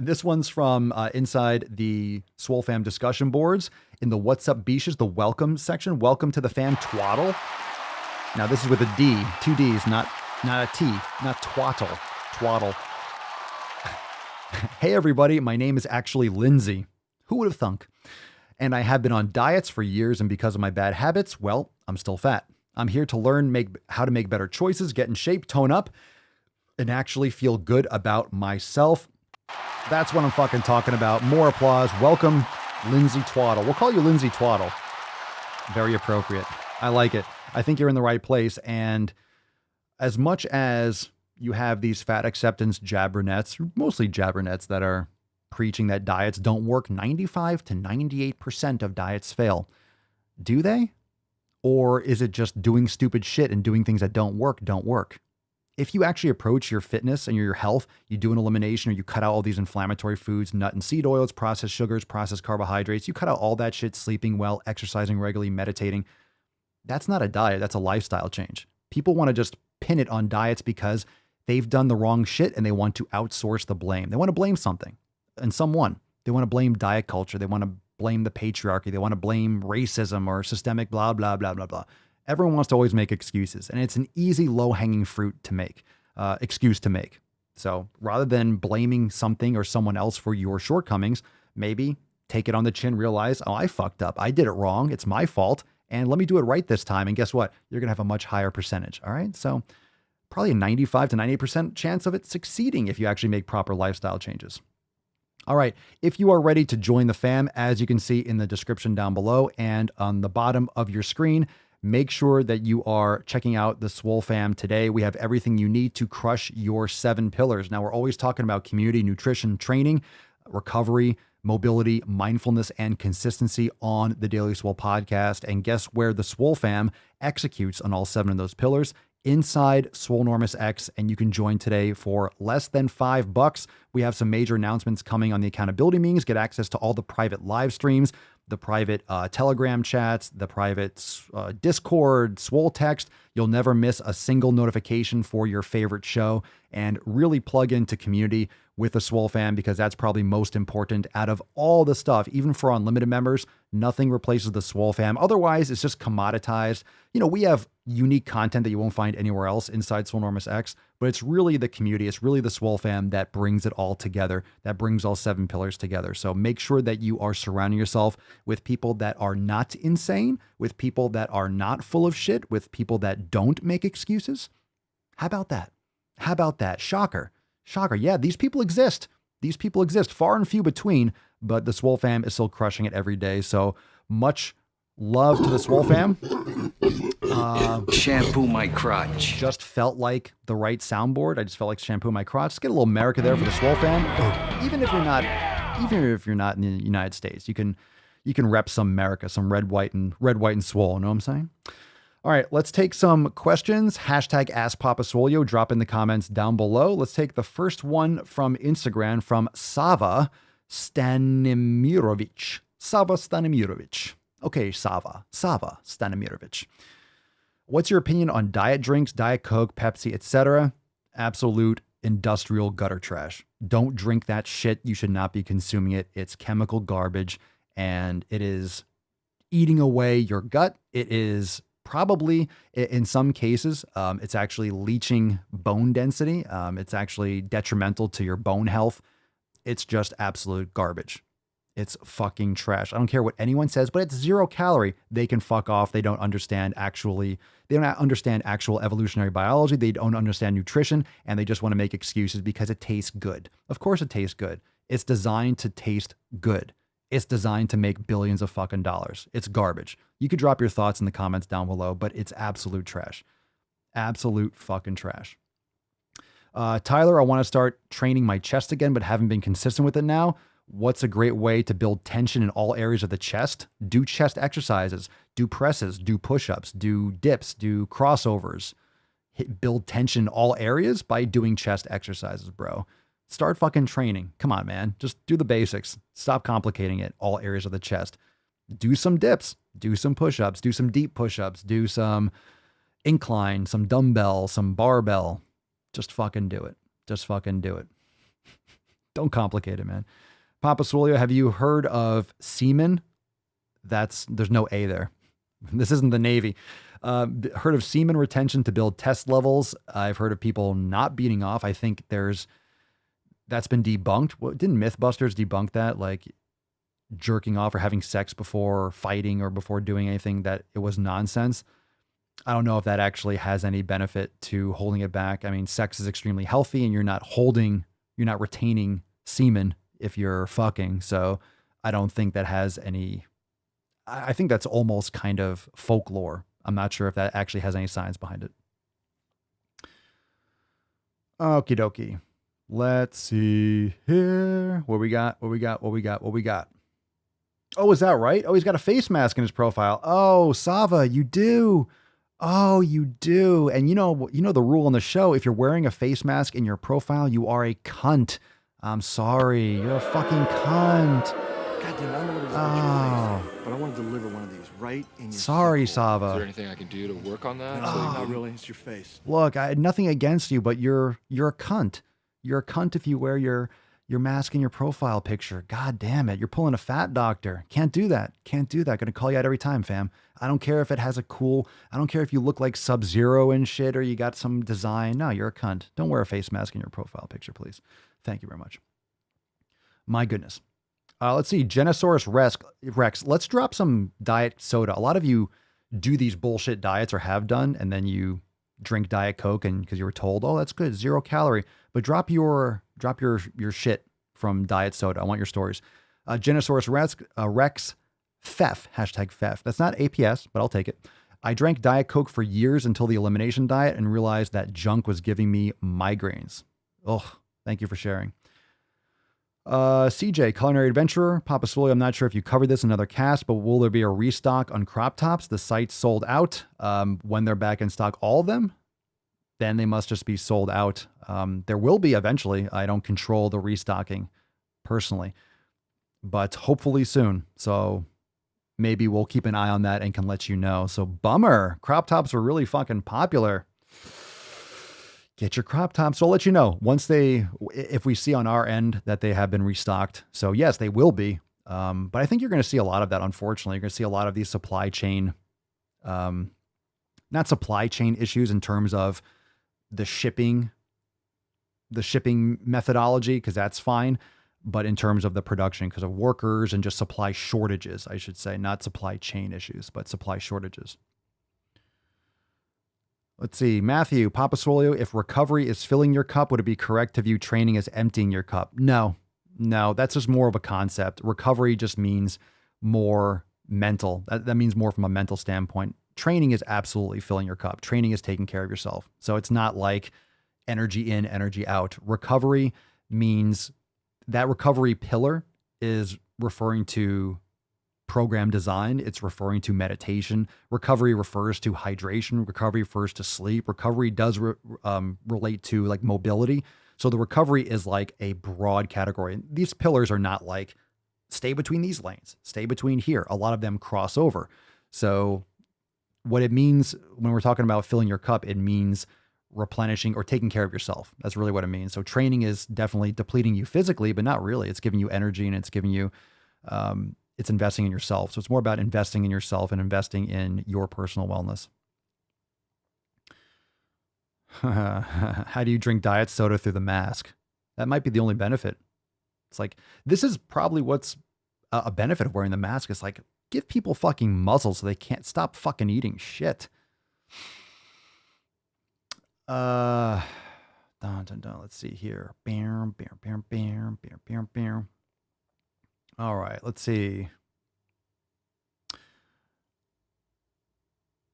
This one's from inside the Swole fam discussion boards in the What's Up Beaches, the welcome section. Welcome to the fam, twaddle. Now this is with a D, 2 Ds, not a T, not twaddle, twaddle. Hey everybody, my name is actually Lindsay. Who would have thunk? And I have been on diets for years, and because of my bad habits, well, I'm still fat. I'm here to learn how to make better choices, get in shape, tone up, and actually feel good about myself. That's what I'm fucking talking about. More applause. Welcome Lindsay Twaddle. We'll call you Lindsay Twaddle. Very appropriate. I like it. I think you're in the right place. And as much as you have these fat acceptance jabbernets, mostly jabbernets that are preaching that diets don't work, 95 to 98% of diets fail. Do they? Or is it just doing stupid shit and doing things that don't work? If you actually approach your fitness and your health, you do an elimination or you cut out all these inflammatory foods, nut and seed oils, processed sugars, processed carbohydrates, you cut out all that shit, sleeping well, exercising regularly, meditating. That's not a diet. That's a lifestyle change. People want to just pin it on diets because they've done the wrong shit and they want to outsource the blame. They want to blame something and someone. They want to blame diet culture. They want to blame the patriarchy. They want to blame racism or systemic blah, blah, blah, blah, blah. Everyone wants to always make excuses, and it's an easy, low-hanging fruit to make, excuse to make. So rather than blaming something or someone else for your shortcomings, maybe take it on the chin, realize, oh, I fucked up. I did it wrong. It's my fault. And let me do it right this time. And guess what? You're going to have a much higher percentage. All right. So probably a 95 to 98% chance of it succeeding if you actually make proper lifestyle changes. All right. If you are ready to join the fam, as you can see in the description down below and on the bottom of your screen, make sure that you are checking out the Swole fam today. We have everything you need to crush your 7 pillars. Now, we're always talking about community, nutrition, training, recovery, mobility, mindfulness, and consistency on the Daily Swole podcast. And guess where the Swole fam executes on all 7 of those pillars? Inside Swolenormous X, and you can join today for less than $5. We have some major announcements coming on the accountability meetings. Get access to all the private live streams, the private Telegram chats, the private Discord, Swole text. You'll never miss a single notification for your favorite show, and really plug into community with the Swole fam, because that's probably most important out of all the stuff. Even for unlimited members, nothing replaces the Swole fam. Otherwise, it's just commoditized. You know, we have unique content that you won't find anywhere else inside Swolenormous X, but it's really the community, it's really the Swole fam that brings it all together, that brings all 7 pillars together. So make sure that you are surrounding yourself with people that are not insane, with people that are not full of shit, with people that don't make excuses. How about that? How about that? Shocker. Shocker. Yeah, these people exist. These people exist, far and few between, but the Swole fam is still crushing it every day. So much love to the Swole fam. Shampoo my crotch. Just felt like the right soundboard. I just felt like shampoo my crotch. Just get a little America there for the Swole fam. Even if you're not in the United States, you can rep some America, some red, white, and swole. You know what I'm saying? All right, let's take some questions. Hashtag AskPapaSwolio. Drop in the comments down below. Let's take the first one from Instagram from Sava Stanimirovic. Sava Stanimirovic. Okay, Sava Stanimirovic. What's your opinion on diet drinks, Diet Coke, Pepsi, etc.? Absolute industrial gutter trash. Don't drink that shit. You should not be consuming it. It's chemical garbage, and it is eating away your gut. It is probably, in some cases, it's actually leaching bone density. It's actually detrimental to your bone health. It's just absolute garbage. It's fucking trash. I don't care what anyone says, but it's 0 calorie. They can fuck off. They don't understand actual evolutionary biology. They don't understand nutrition, and they just want to make excuses because it tastes good. Of course it tastes good. It's designed to taste good. It's designed to make billions of fucking dollars. It's garbage. You could drop your thoughts in the comments down below, but it's absolute trash. Absolute fucking trash. Tyler, I want to start training my chest again, but haven't been consistent with it now. What's a great way to build tension in all areas of the chest? Do chest exercises, do presses, do push-ups, do dips, do crossovers. Build tension in all areas by doing chest exercises, bro. Start fucking training. Come on, man. Just do the basics. Stop complicating it. All areas of the chest. Do some dips, do some push-ups, do some deep push-ups, do some incline, some dumbbell, some barbell. Just fucking do it. Just fucking do it. Don't complicate it, man. Papa Swolio, have you heard of semen? There's no A there. This isn't the Navy. Heard of semen retention to build test levels? I've heard of people not beating off. I think that's been debunked. Didn't Mythbusters debunk that? Like jerking off or having sex before fighting or before doing anything, that it was nonsense. I don't know if that actually has any benefit to holding it back. I mean, sex is extremely healthy and you're not retaining semen if you're fucking. So I don't think that has any, I think that's almost kind of folklore. I'm not sure if that actually has any science behind it. Okie dokie. Let's see here. What we got? Oh, is that right? Oh, he's got a face mask in his profile. Oh, Sava, you do. Oh, you do. And you know the rule on the show. If you're wearing a face mask in your profile, you are a cunt. I'm sorry. You're a fucking cunt. God damn, I don't know what it is about your face, but I want to deliver one of these right in your Sorry, Sava. Is there anything I can do to work on that? Not really. It's your face. Look, I had nothing against you, but you're a cunt. You're a cunt if you wear your mask in your profile picture. God damn it. You're pulling a fat doctor. Can't do that. Gonna call you out every time, fam. I don't care if it has I don't care if you look like Sub-Zero and shit or you got some design. No, you're a cunt. Don't wear a face mask in your profile picture, please. Thank you very much. My goodness. Let's see. Genosaurus Rex. Let's drop some diet soda. A lot of you do these bullshit diets or have done, and then you drink Diet Coke and because you were told, oh, that's good, 0 calorie. But drop your shit from diet soda. I want your stories. Genosaurus Rex Pfeff, #Pfeff. That's not APS, but I'll take it. I drank Diet Coke for years until the elimination diet and realized that junk was giving me migraines. Oh, thank you for sharing. CJ, Culinary Adventurer, Papa Swole, I'm not sure if you covered this in another cast, but will there be a restock on crop tops? The site's sold out. When they're back in stock, all of them, then they must just be sold out. There will be eventually. I don't control the restocking personally, but hopefully soon. So maybe we'll keep an eye on that and can let you know. So bummer. Crop tops are really fucking popular. Get your crop tops. So I'll let you know if we see on our end that they have been restocked. So yes, they will be. But I think you're going to see a lot of that. Unfortunately, you're going to see a lot of these supply chain, not supply chain issues in terms of the shipping methodology, because that's fine. But in terms of the production, because of workers and just supply shortages, I should say, not supply chain issues, but supply shortages. Let's see. Matthew, Papa Swolio, if recovery is filling your cup, would it be correct to view training as emptying your cup? No, that's just more of a concept. Recovery just means more mental. That means more from a mental standpoint. Training is absolutely filling your cup. Training is taking care of yourself. So it's not like energy in, energy out. Recovery means that recovery pillar is referring to program design. It's referring to meditation. Recovery refers to hydration. Recovery refers to sleep. Recovery does relate to like mobility. So the recovery is like a broad category. These pillars are not like stay between these lanes, stay between here. A lot of them cross over. So what it means when we're talking about filling your cup, it means replenishing or taking care of yourself. That's really what it means. So training is definitely depleting you physically, but not really. It's giving you energy and it's giving you, it's investing in yourself. So it's more about investing in yourself and investing in your personal wellness. How do you drink diet soda through the mask? That might be the only benefit. It's like, this is probably what's a benefit of wearing the mask. It's like, give people fucking muzzle so they can't stop fucking eating shit. Let's see here. All right, let's see.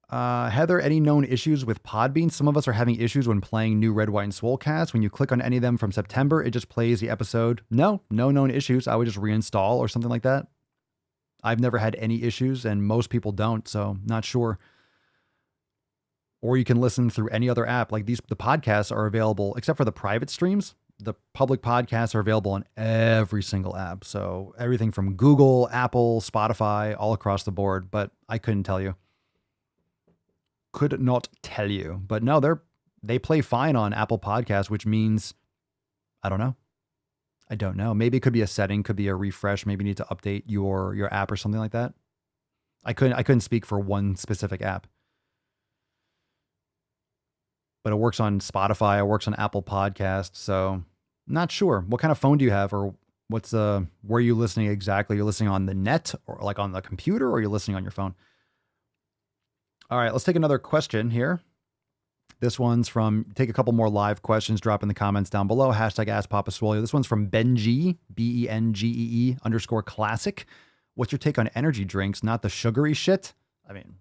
Heather, any known issues with Podbean? Some of us are having issues when playing new Red, White, and Swole casts. When you click on any of them from September, it just plays the episode. No known issues. I would just reinstall or something like that. I've never had any issues, and most people don't, so not sure. Or you can listen through any other app. Like the podcasts are available, except for the private streams. The public podcasts are available on every single app. So everything from Google, Apple, Spotify, all across the board. But I couldn't tell you. Could not tell you. But no, they play fine on Apple Podcasts, which means, I don't know. Maybe it could be a setting, could be a refresh. Maybe you need to update your app or something like that. I couldn't speak for one specific app. But it works on Spotify, it works on Apple Podcasts, so not sure. What kind of phone do you have, or where are you listening exactly? You're listening on the net, or like on the computer, or you're listening on your phone? All right, let's take another question here. This one's from, take a couple more live questions, drop in the comments down below. Hashtag Ask Papa Swole. This one's from Benji, BENGEE _classic. What's your take on energy drinks? Not the sugary shit. I mean,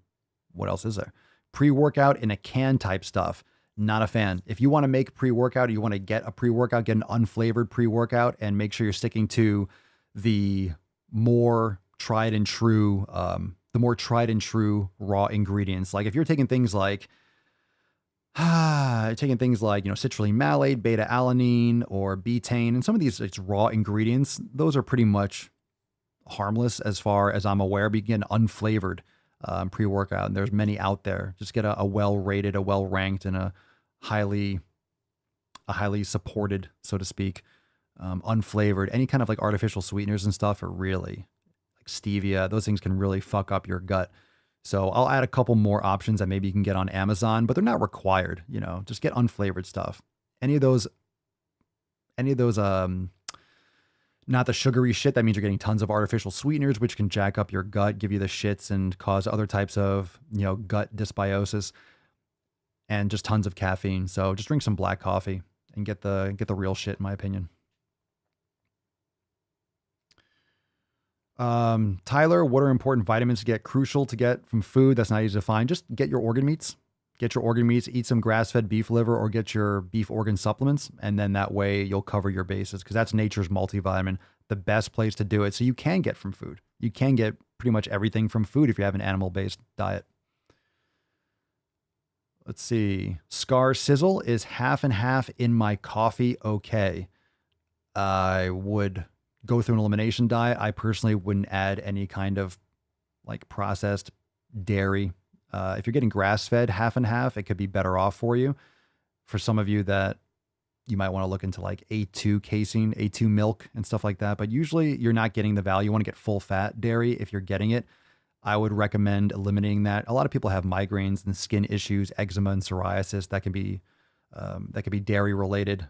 what else is there? Pre-workout in a can type stuff. Not a fan. If you want to make pre-workout, or you want to get a pre-workout, get an unflavored pre-workout, and make sure you're sticking to the more tried and true raw ingredients. Like if you're taking things like citrulline malate, beta alanine, or betaine, and some of these it's raw ingredients, those are pretty much harmless as far as I'm aware. But you can get an unflavored pre-workout, and there's many out there. Just get a well-rated, a well-ranked, and a highly supported, so to speak, unflavored. Any kind of like artificial sweeteners and stuff are really, like stevia, those things can really fuck up your gut. So I'll add a couple more options that maybe you can get on Amazon, but they're not required. Just get unflavored stuff. Any of those, not the sugary shit. That means you're getting tons of artificial sweeteners, which can jack up your gut, give you the shits, and cause other types of, gut dysbiosis, and just tons of caffeine. So just drink some black coffee and get the real shit, in my opinion. Tyler, what are important vitamins to get? Crucial to get from food that's not easy to find. Just get your organ meats. Eat some grass-fed beef liver, or get your beef organ supplements. And then that way you'll cover your bases, because that's nature's multivitamin, the best place to do it. So you can get from food. You can get pretty much everything from food if you have an animal-based diet. Let's see. Scar Sizzle, is half and half in my coffee okay? I would go through an elimination diet. I personally wouldn't add any kind of like processed dairy. If you're getting grass-fed half and half, it could be better off for you. For some of you that you might want to look into like A2 casein, A2 milk and stuff like that. But usually you're not getting the value. You want to get full fat dairy. If you're getting it, I would recommend eliminating that. A lot of people have migraines and skin issues, eczema and psoriasis that can be dairy related.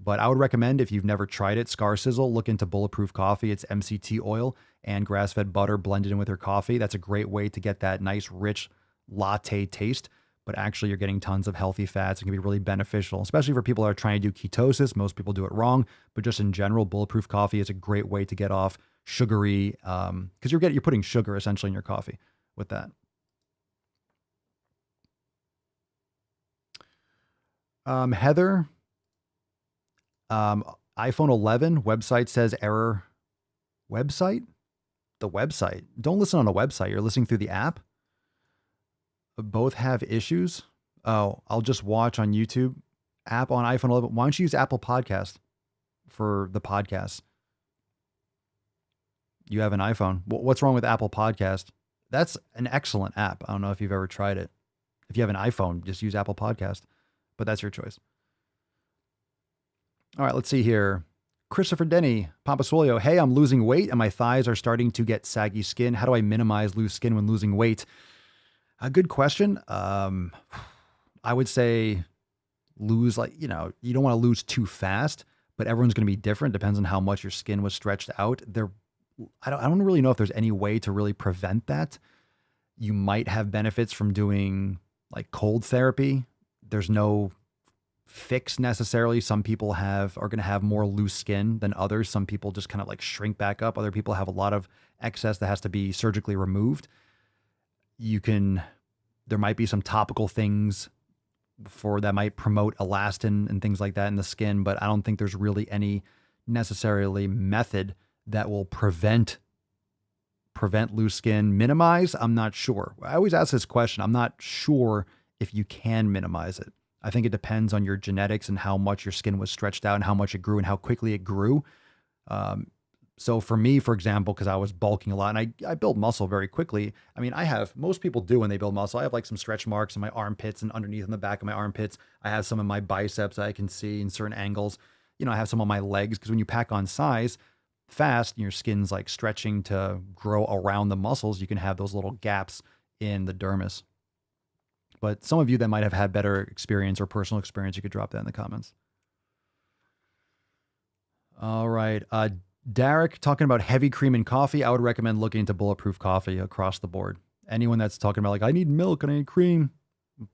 But I would recommend, if you've never tried it, Scar Sizzle, look into Bulletproof Coffee. It's MCT oil and grass-fed butter blended in with your coffee. That's a great way to get that nice, rich latte taste, but actually you're getting tons of healthy fats. It can be really beneficial, especially for people that are trying to do ketosis. Most people do it wrong, but just in general, Bulletproof Coffee is a great way to get off sugary, because you're putting sugar essentially in your coffee with that. Heather, iPhone 11 website says error. Website? The website. Don't listen on a website. You're listening through the app. Both have issues. Oh, I'll just watch on YouTube. App on iPhone 11. Why don't you use Apple Podcast for the podcast? You have an iPhone. What's wrong with Apple Podcast? That's an excellent app. I don't know if you've ever tried it. If you have an iPhone, just use Apple Podcast, but that's your choice. All right, let's see here. Christopher Denny, Papa Swole. Hey, I'm losing weight and my thighs are starting to get saggy skin. How do I minimize loose skin when losing weight? A good question. I would say lose, you don't want to lose too fast, but everyone's going to be different. Depends on how much your skin was stretched out. I don't really know if there's any way to really prevent that. You might have benefits from doing like cold therapy. There's no fix necessarily. Some people are going to have more loose skin than others. Some people just kind of like shrink back up. Other people have a lot of excess that has to be surgically removed. There might be some topical things that might promote elastin and things like that in the skin, but I don't think there's really any necessarily method that will prevent loose skin. Minimize? I'm not sure. I always ask this question. I'm not sure if you can minimize it. I think it depends on your genetics and how much your skin was stretched out and how much it grew and how quickly it grew. So for me, for example, because I was bulking a lot and I built muscle very quickly. I mean, most people do when they build muscle. I have like some stretch marks in my armpits and underneath in the back of my armpits. I have some in my biceps I can see in certain angles. I have some on my legs, because when you pack on size fast and your skin's like stretching to grow around the muscles, you can have those little gaps in the dermis. But some of you that might have had better experience or personal experience, you could drop that in the comments. All right. Derek, talking about heavy cream in coffee, I would recommend looking into Bulletproof Coffee across the board. Anyone that's talking about like, I need milk and I need cream,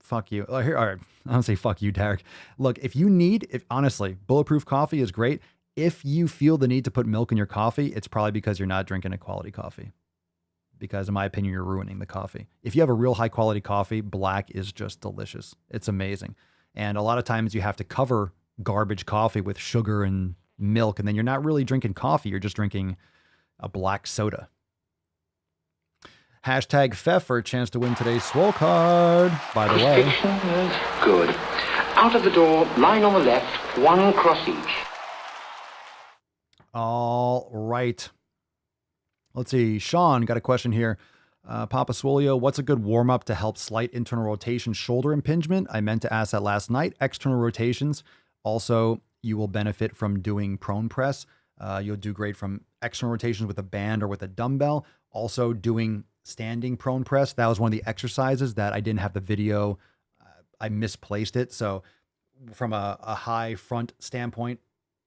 Fuck you. Here, all right. I don't say fuck you, Derek. Look, if honestly, bulletproof coffee is great. If you feel the need to put milk in your coffee, it's probably because you're not drinking a quality coffee. Because in my opinion, you're ruining the coffee. If you have a real high quality coffee, black is just delicious. It's amazing. And a lot of times you have to cover garbage coffee with sugar and milk, and then you're not really drinking coffee. You're just drinking a black soda. Hashtag Pfeff for a chance to win today's Swole card. By the way, Good. Out of the door, line on the left, one cross each. All right. Let's see. Sean got a question here. Papa Swolio, what's a good warm-up to help slight internal rotation shoulder impingement? I meant to ask that last night. External rotations. Also, you will benefit from doing prone press. You'll do great from external rotations with a band or with a dumbbell. Also doing standing prone press. That was one of the exercises that I didn't have the video. I misplaced it. So from a high front standpoint,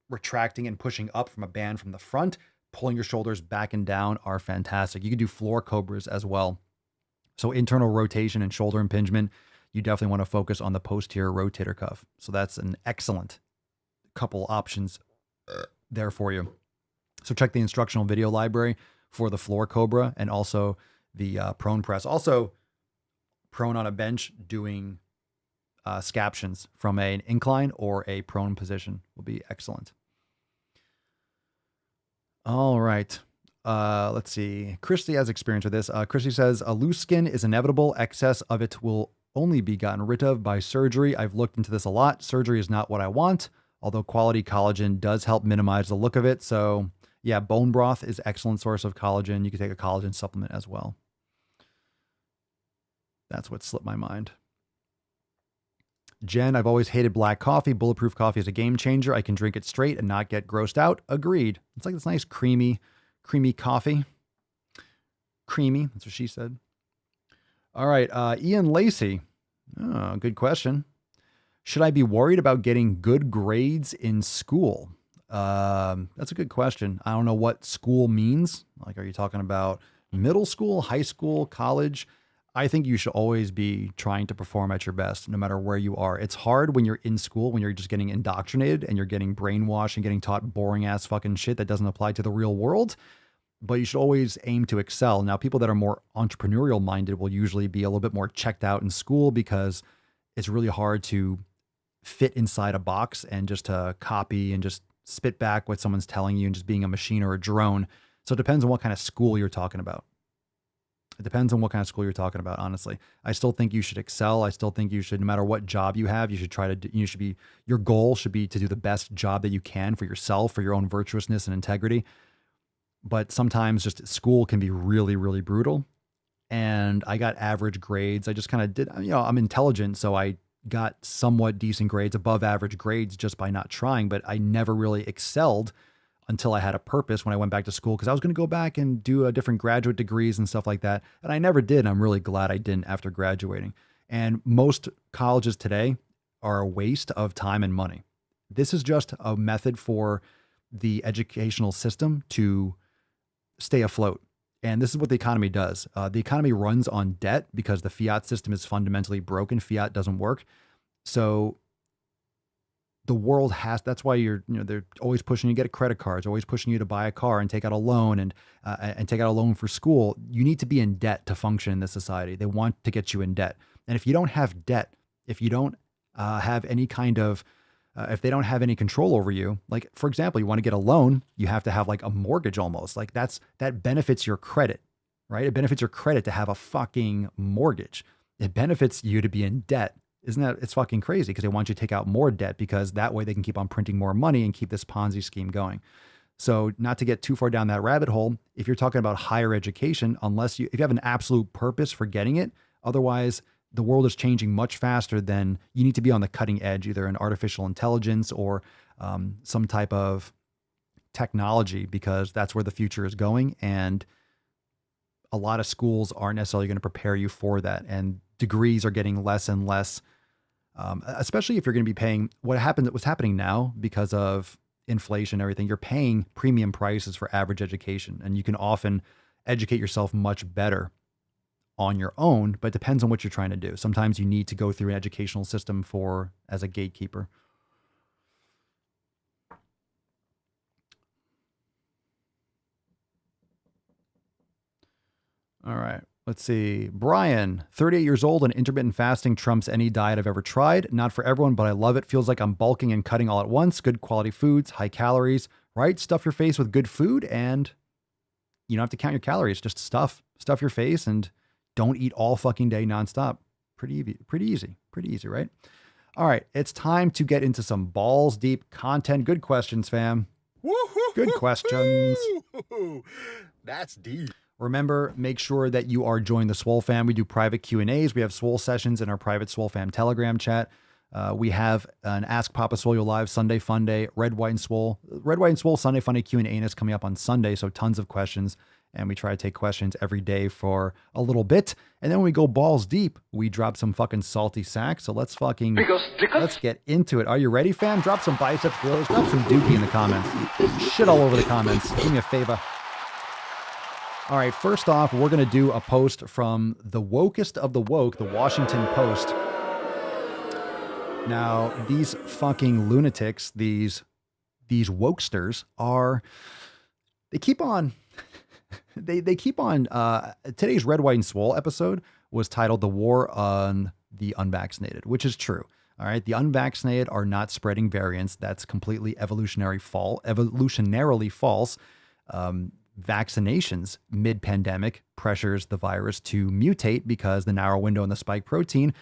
retracting and pushing up from a band from the front, pulling your shoulders back and down are fantastic. You can do floor cobras as well. So internal rotation and shoulder impingement, you definitely want to focus on the posterior rotator cuff. So that's an excellent couple options there for you. So check the instructional video library for the floor cobra and also the prone press. Also prone on a bench doing scaptions from an incline or a prone position will be excellent. All right. Let's see. Christy has experience with this. Christy says, a loose skin is inevitable. Excess of it will only be gotten rid of by surgery. I've looked into this a lot. Surgery is not what I want, although quality collagen does help minimize the look of it. So yeah, bone broth is an excellent source of collagen. You can take a collagen supplement as well. That's what slipped my mind. Jen, I've always hated black coffee. Bulletproof coffee is a game changer. I can drink it straight and not get grossed out. Agreed. It's like this nice creamy coffee. Creamy. That's what she said. All right. Ian Lacey. Oh, good question. Should I be worried about getting good grades in school? That's a good question. I don't know what school means. Like, are you talking about middle school, high school, college? I think you should always be trying to perform at your best, no matter where you are. It's hard when you're in school, when you're just getting indoctrinated and you're getting brainwashed and getting taught boring ass fucking shit that doesn't apply to the real world. But you should always aim to excel. Now, people that are more entrepreneurial minded will usually be a little bit more checked out in school because it's really hard to fit inside a box and just to copy and just spit back what someone's telling you and just being a machine or a drone. So it depends on what kind of school you're talking about. It depends on what kind of school you're talking about, honestly. I still think you should excel. I still think you should, no matter what job you have, you should try to do, your goal should be to do the best job that you can for yourself, for your own virtuousness and integrity. But sometimes just school can be really, really brutal. And I got average grades. I just kind of did, I'm intelligent. So I got somewhat decent grades, above average grades just by not trying, but I never really excelled until I had a purpose when I went back to school, because I was going to go back and do a different graduate degrees and stuff like that. And I never did. I'm really glad I didn't after graduating. And most colleges today are a waste of time and money. This is just a method for the educational system to stay afloat. And this is what the economy does. The economy runs on debt because the fiat system is fundamentally broken. Fiat doesn't work. So the world that's why they're always pushing you to get a credit card. They're always pushing you to buy a car and take out a loan and take out a loan for school. You need to be in debt to function in this society. They want to get you in debt. And if you don't have debt, if you don't have any kind of, if they don't have any control over you, like for example, you want to get a loan, you have to have like a mortgage almost. Like that benefits your credit, right? It benefits your credit to have a fucking mortgage. It benefits you to be in debt. Isn't that, it's fucking crazy because they want you to take out more debt because that way they can keep on printing more money and keep this Ponzi scheme going. So not to get too far down that rabbit hole, if you're talking about higher education, if you have an absolute purpose for getting it, otherwise the world is changing much faster than you need to be on the cutting edge, either in artificial intelligence or some type of technology, because that's where the future is going. And a lot of schools aren't necessarily going to prepare you for that. And degrees are getting less and less, especially if you're going to be paying what's happening now because of inflation and everything. You're paying premium prices for average education, and you can often educate yourself much better on your own, but it depends on what you're trying to do. Sometimes you need to go through an educational system as a gatekeeper. All right. Let's see. Brian, 38 years old, and intermittent fasting trumps any diet I've ever tried. Not for everyone, but I love it. Feels like I'm bulking and cutting all at once. Good quality foods, high calories, right? Stuff your face with good food, and you don't have to count your calories. Just stuff your face, and don't eat all fucking day nonstop. Pretty easy, right? All right. It's time to get into some balls deep content. Good questions, fam. Good questions. That's deep. Remember, make sure that you are joining the Swole fam. We do private Q&As. We have Swole sessions in our private Swole fam Telegram chat. We have an Ask Papa Swole live Sunday Fun Day, Red, White, and Swole. Red, White, and Swole Sunday Fun Day Q&A is coming up on Sunday, so tons of questions. And we try to take questions every day for a little bit. And then when we go balls deep, we drop some fucking salty sacks. So let's get into it. Are you ready, fam? Drop some biceps blows. Drop some dookie in the comments. Shit all over the comments. Do me a favor. All right, first off, we're going to do a post from the wokest of the woke, the Washington Post. Now, these fucking lunatics, these wokesters they keep on today's Red, White, and Swole episode was titled The War on the Unvaccinated, which is true. All right, the unvaccinated are not spreading variants. That's completely evolutionarily false. Vaccinations mid-pandemic pressures the virus to mutate because the narrow window in the spike protein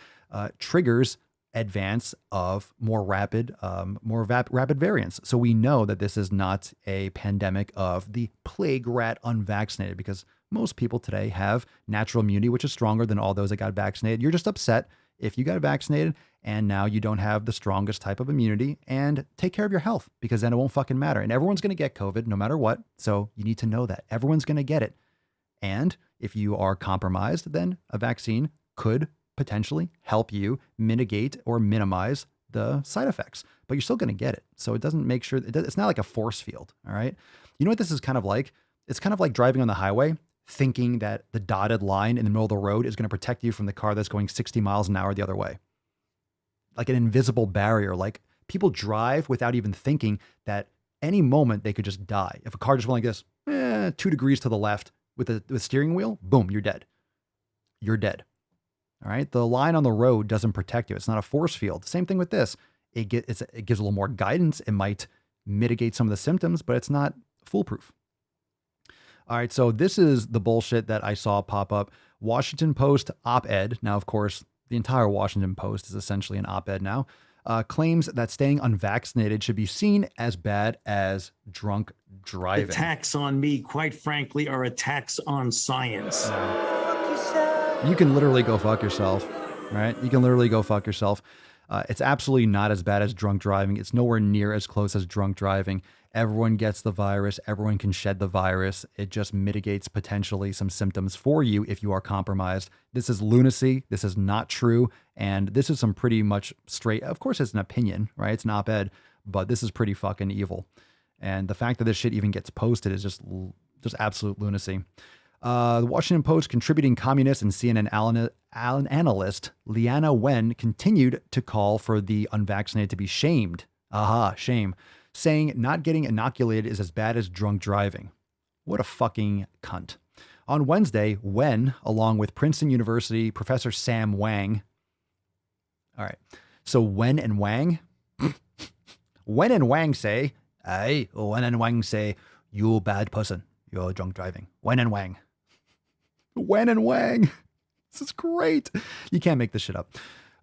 triggers advance of more rapid variants. So we know that this is not a pandemic of the plague rat unvaccinated, because most people today have natural immunity, which is stronger than all those that got vaccinated. You're just upset if you got vaccinated and now you don't have the strongest type of immunity, and take care of your health, because then it won't fucking matter. And everyone's going to get COVID no matter what. So you need to know that everyone's going to get it. And if you are compromised, then a vaccine could potentially help you mitigate or minimize the side effects, but you're still going to get it. So it doesn't make sure it's not like a force field. All right. You know what this is kind of like? It's kind of like driving on the highway, thinking that the dotted line in the middle of the road is going to protect you from the car that's going 60 miles an hour the other way. Like an invisible barrier. Like people drive without even thinking that any moment they could just die. If a car just went like this, 2 degrees to the left with the steering wheel, boom, you're dead. You're dead. All right. The line on the road doesn't protect you. It's not a force field. Same thing with this. It gives a little more guidance. It might mitigate some of the symptoms, but it's not foolproof. All right. So this is the bullshit that I saw pop up. Washington Post op-ed. Now, of course, the entire Washington Post is essentially an op-ed now. Claims that staying unvaccinated should be seen as bad as drunk driving. Attacks on me, quite frankly, are attacks on science. You can literally go fuck yourself, right? You can literally go fuck yourself. It's absolutely not as bad as drunk driving. It's nowhere near as close as drunk driving. Everyone gets the virus. Everyone can shed the virus. It just mitigates potentially some symptoms for you if you are compromised. This is lunacy. This is not true. And this is some pretty much straight, of course it's an opinion, right? It's an op-ed, but this is pretty fucking evil. And the fact that this shit even gets posted is just absolute lunacy. The Washington Post contributing communist and CNN analyst Leana Wen continued to call for the unvaccinated to be shamed. Aha, shame. Saying not getting inoculated is as bad as drunk driving. What a fucking cunt. On Wednesday, Wen, along with Princeton University professor Sam Wang. All right. So Wen and Wang. Wen and Wang say, hey, Wen and Wang say, you bad person. You're drunk driving. Wen and Wang. Wen and Wang. This is great. You can't make this shit up.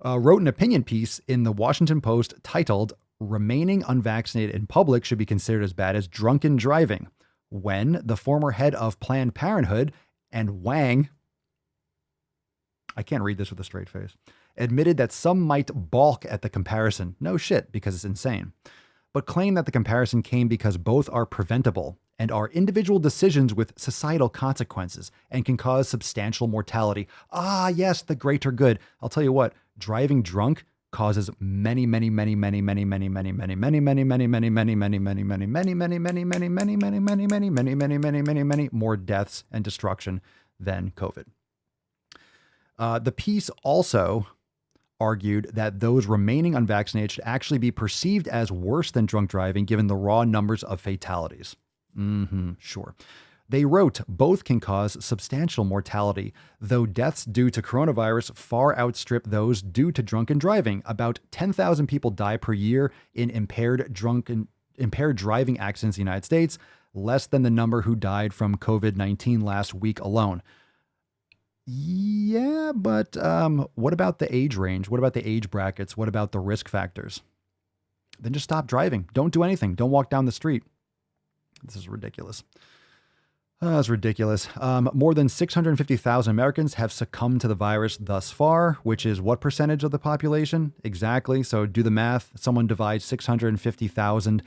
Wrote an opinion piece in the Washington Post titled, Remaining Unvaccinated in Public Should Be Considered as Bad as Drunken Driving. When the former head of Planned Parenthood and Wang, I can't read this with a straight face, admitted that some might balk at the comparison. No shit, because it's insane. But claimed that the comparison came because both are preventable and are individual decisions with societal consequences and can cause substantial mortality. Ah, yes, the greater good. I'll tell you what, driving drunk causes many more deaths and destruction than COVID. The piece also argued that those remaining unvaccinated should actually be perceived as worse than drunk driving given the raw numbers of fatalities. Sure. They wrote, both can cause substantial mortality, though deaths due to coronavirus far outstrip those due to drunken driving. About 10,000 people die per year in impaired driving accidents in the United States, less than the number who died from COVID-19 last week alone. Yeah, but what about the age range? What about the age brackets? What about the risk factors? Then just stop driving. Don't do anything. Don't walk down the street. This is ridiculous. That's ridiculous. More than 650,000 Americans have succumbed to the virus thus far, which is what percentage of the population? Exactly. So do the math. Someone divides 650,000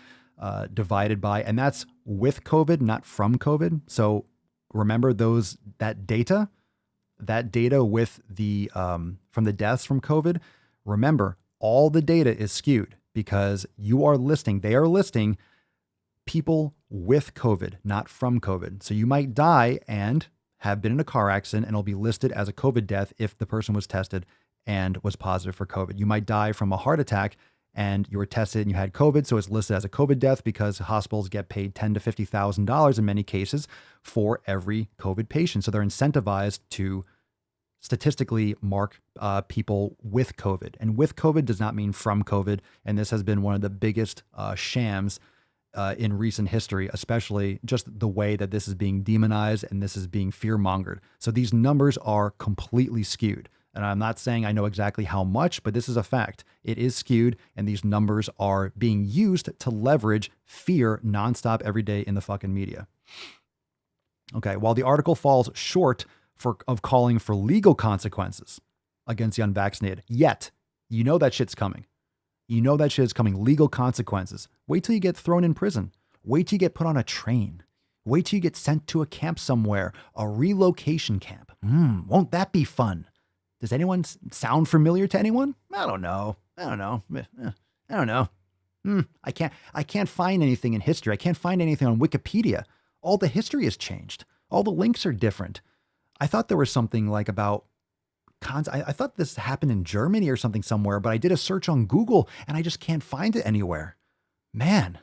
divided by, and that's with COVID, not from COVID. So remember that data with the from the deaths from COVID. Remember, all the data is skewed because they are listing people with COVID, not from COVID. So you might die and have been in a car accident and it'll be listed as a COVID death if the person was tested and was positive for COVID. You might die from a heart attack and you were tested and you had COVID, so it's listed as a COVID death because hospitals get paid $10,000 to $50,000 in many cases for every COVID patient. So they're incentivized to statistically mark people with COVID. And with COVID does not mean from COVID. And this has been one of the biggest shams in recent history, especially just the way that this is being demonized and this is being fear-mongered. So these numbers are completely skewed. And I'm not saying I know exactly how much, but this is a fact. It is skewed, and these numbers are being used to leverage fear nonstop every day in the fucking media. Okay, while the article falls short of calling for legal consequences against the unvaccinated, yet you know that shit's coming. You know that shit is coming. Legal consequences. Wait till you get thrown in prison. Wait till you get put on a train. Wait till you get sent to a camp somewhere, a relocation camp. Won't that be fun? Does anyone sound familiar to anyone? I don't know. I can't find anything in history. I can't find anything on Wikipedia. All the history has changed. All the links are different. I thought there was something like about I thought this happened in Germany or something somewhere, but I did a search on Google and I just can't find it anywhere. Man,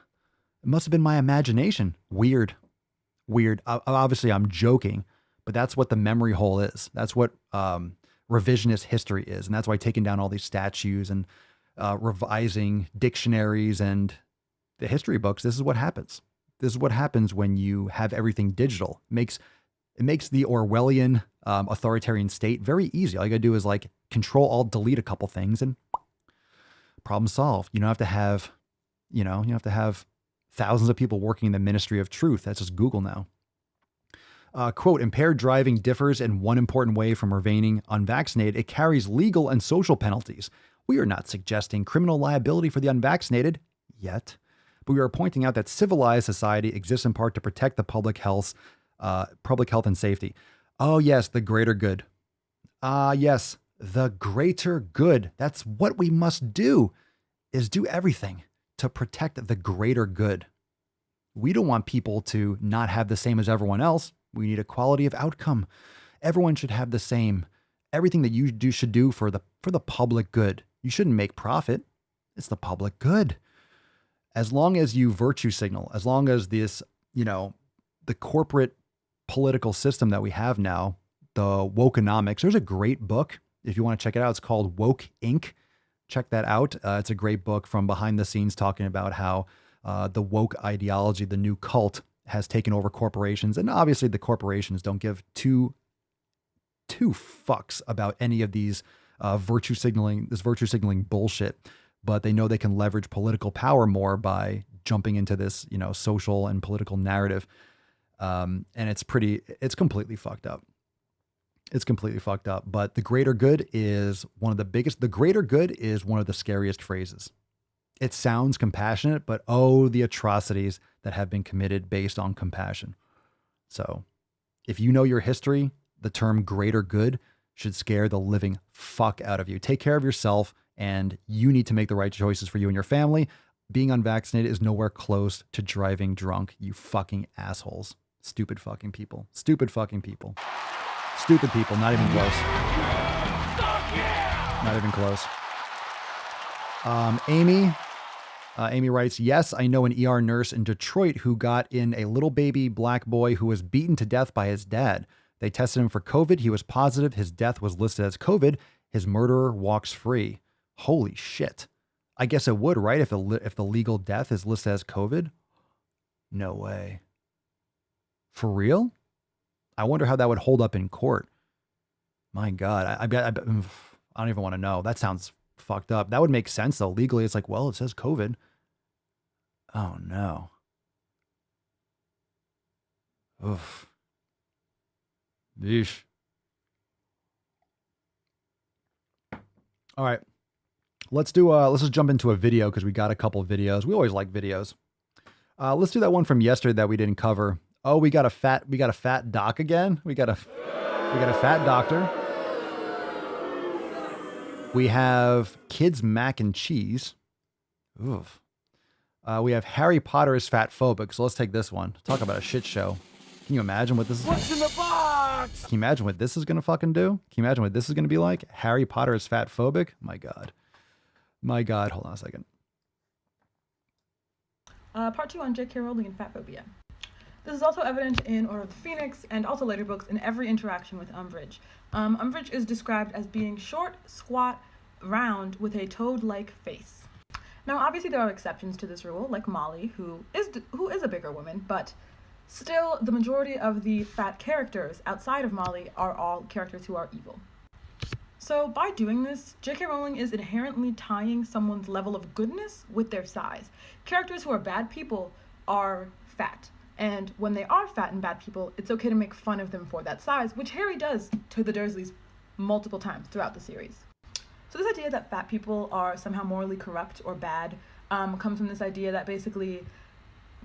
it must have been my imagination. Weird. Obviously, I'm joking, but that's what the memory hole is. That's what revisionist history is. And that's why taking down all these statues and revising dictionaries and the history books, this is what happens. This is what happens when you have everything digital. It makes the Orwellian authoritarian state very easy. All you gotta do is like Control Alt Delete a couple things and problem solved. You don't have to have, you have to have thousands of people working in the Ministry of Truth. That's just Google now. Quote, impaired driving differs in one important way from remaining unvaccinated. It carries legal and social penalties. We are not suggesting criminal liability for the unvaccinated yet, but we are pointing out that civilized society exists in part to protect the public health and safety. Oh yes, the greater good. Yes, the greater good. That's what we must do, is do everything to protect the greater good. We don't want people to not have the same as everyone else. We need equality of outcome. Everyone should have the same. Everything that you do should do for the public good. You shouldn't make profit. It's the public good. As long as you virtue signal, as long as this, the corporate political system that we have now, the wokeonomics. There's a great book. If you want to check it out, it's called Woke Inc. Check that out. It's a great book from behind the scenes talking about how the woke ideology, the new cult, has taken over corporations. And obviously the corporations don't give two fucks about any of these virtue signaling bullshit, but they know they can leverage political power more by jumping into this, social and political narrative. And it's completely fucked up. It's completely fucked up. But the greater good is one of the scariest phrases. It sounds compassionate, but the atrocities that have been committed based on compassion. So if you know your history, the term greater good should scare the living fuck out of you. Take care of yourself, and you need to make the right choices for you and your family. Being unvaccinated is nowhere close to driving drunk, you fucking assholes. Stupid fucking people. Stupid fucking people. Stupid people, not even close. Not even close. Amy writes, yes, I know an ER nurse in Detroit who got in a little baby black boy who was beaten to death by his dad. They tested him for COVID. He was positive. His death was listed as COVID. His murderer walks free. Holy shit. I guess it would, right? If the legal death is listed as COVID? No way. For real? I wonder how that would hold up in court. My God. I don't even want to know. That sounds fucked up. That would make sense though. Legally, it's like, well, it says COVID. Oh no. Oof. Yeesh. All right. Let's just jump into a video because we got a couple of videos. We always like videos. Let's do that one from yesterday that we didn't cover. Oh, we got a fat doc again. We got a fat doctor. We have kids mac and cheese. Oof. We have Harry Potter is fat phobic. So let's take this one. Talk about a shit show. Can you imagine what this is? What's in the box? Can you imagine what this is going to fucking do? Can you imagine what this is going to be like? Harry Potter is fat phobic. My God. My God. Hold on a second. Part 2 on J.K. Rowling and fat phobia. This is also evident in Order of the Phoenix and also later books in every interaction with Umbridge. Umbridge is described as being short, squat, round, with a toad-like face. Now, obviously there are exceptions to this rule, like Molly, who is a bigger woman, but still the majority of the fat characters outside of Molly are all characters who are evil. So by doing this, J.K. Rowling is inherently tying someone's level of goodness with their size. Characters who are bad people are fat. And when they are fat and bad people, it's okay to make fun of them for that size, which Harry does to the Dursleys multiple times throughout the series. So this idea that fat people are somehow morally corrupt or bad comes from this idea that basically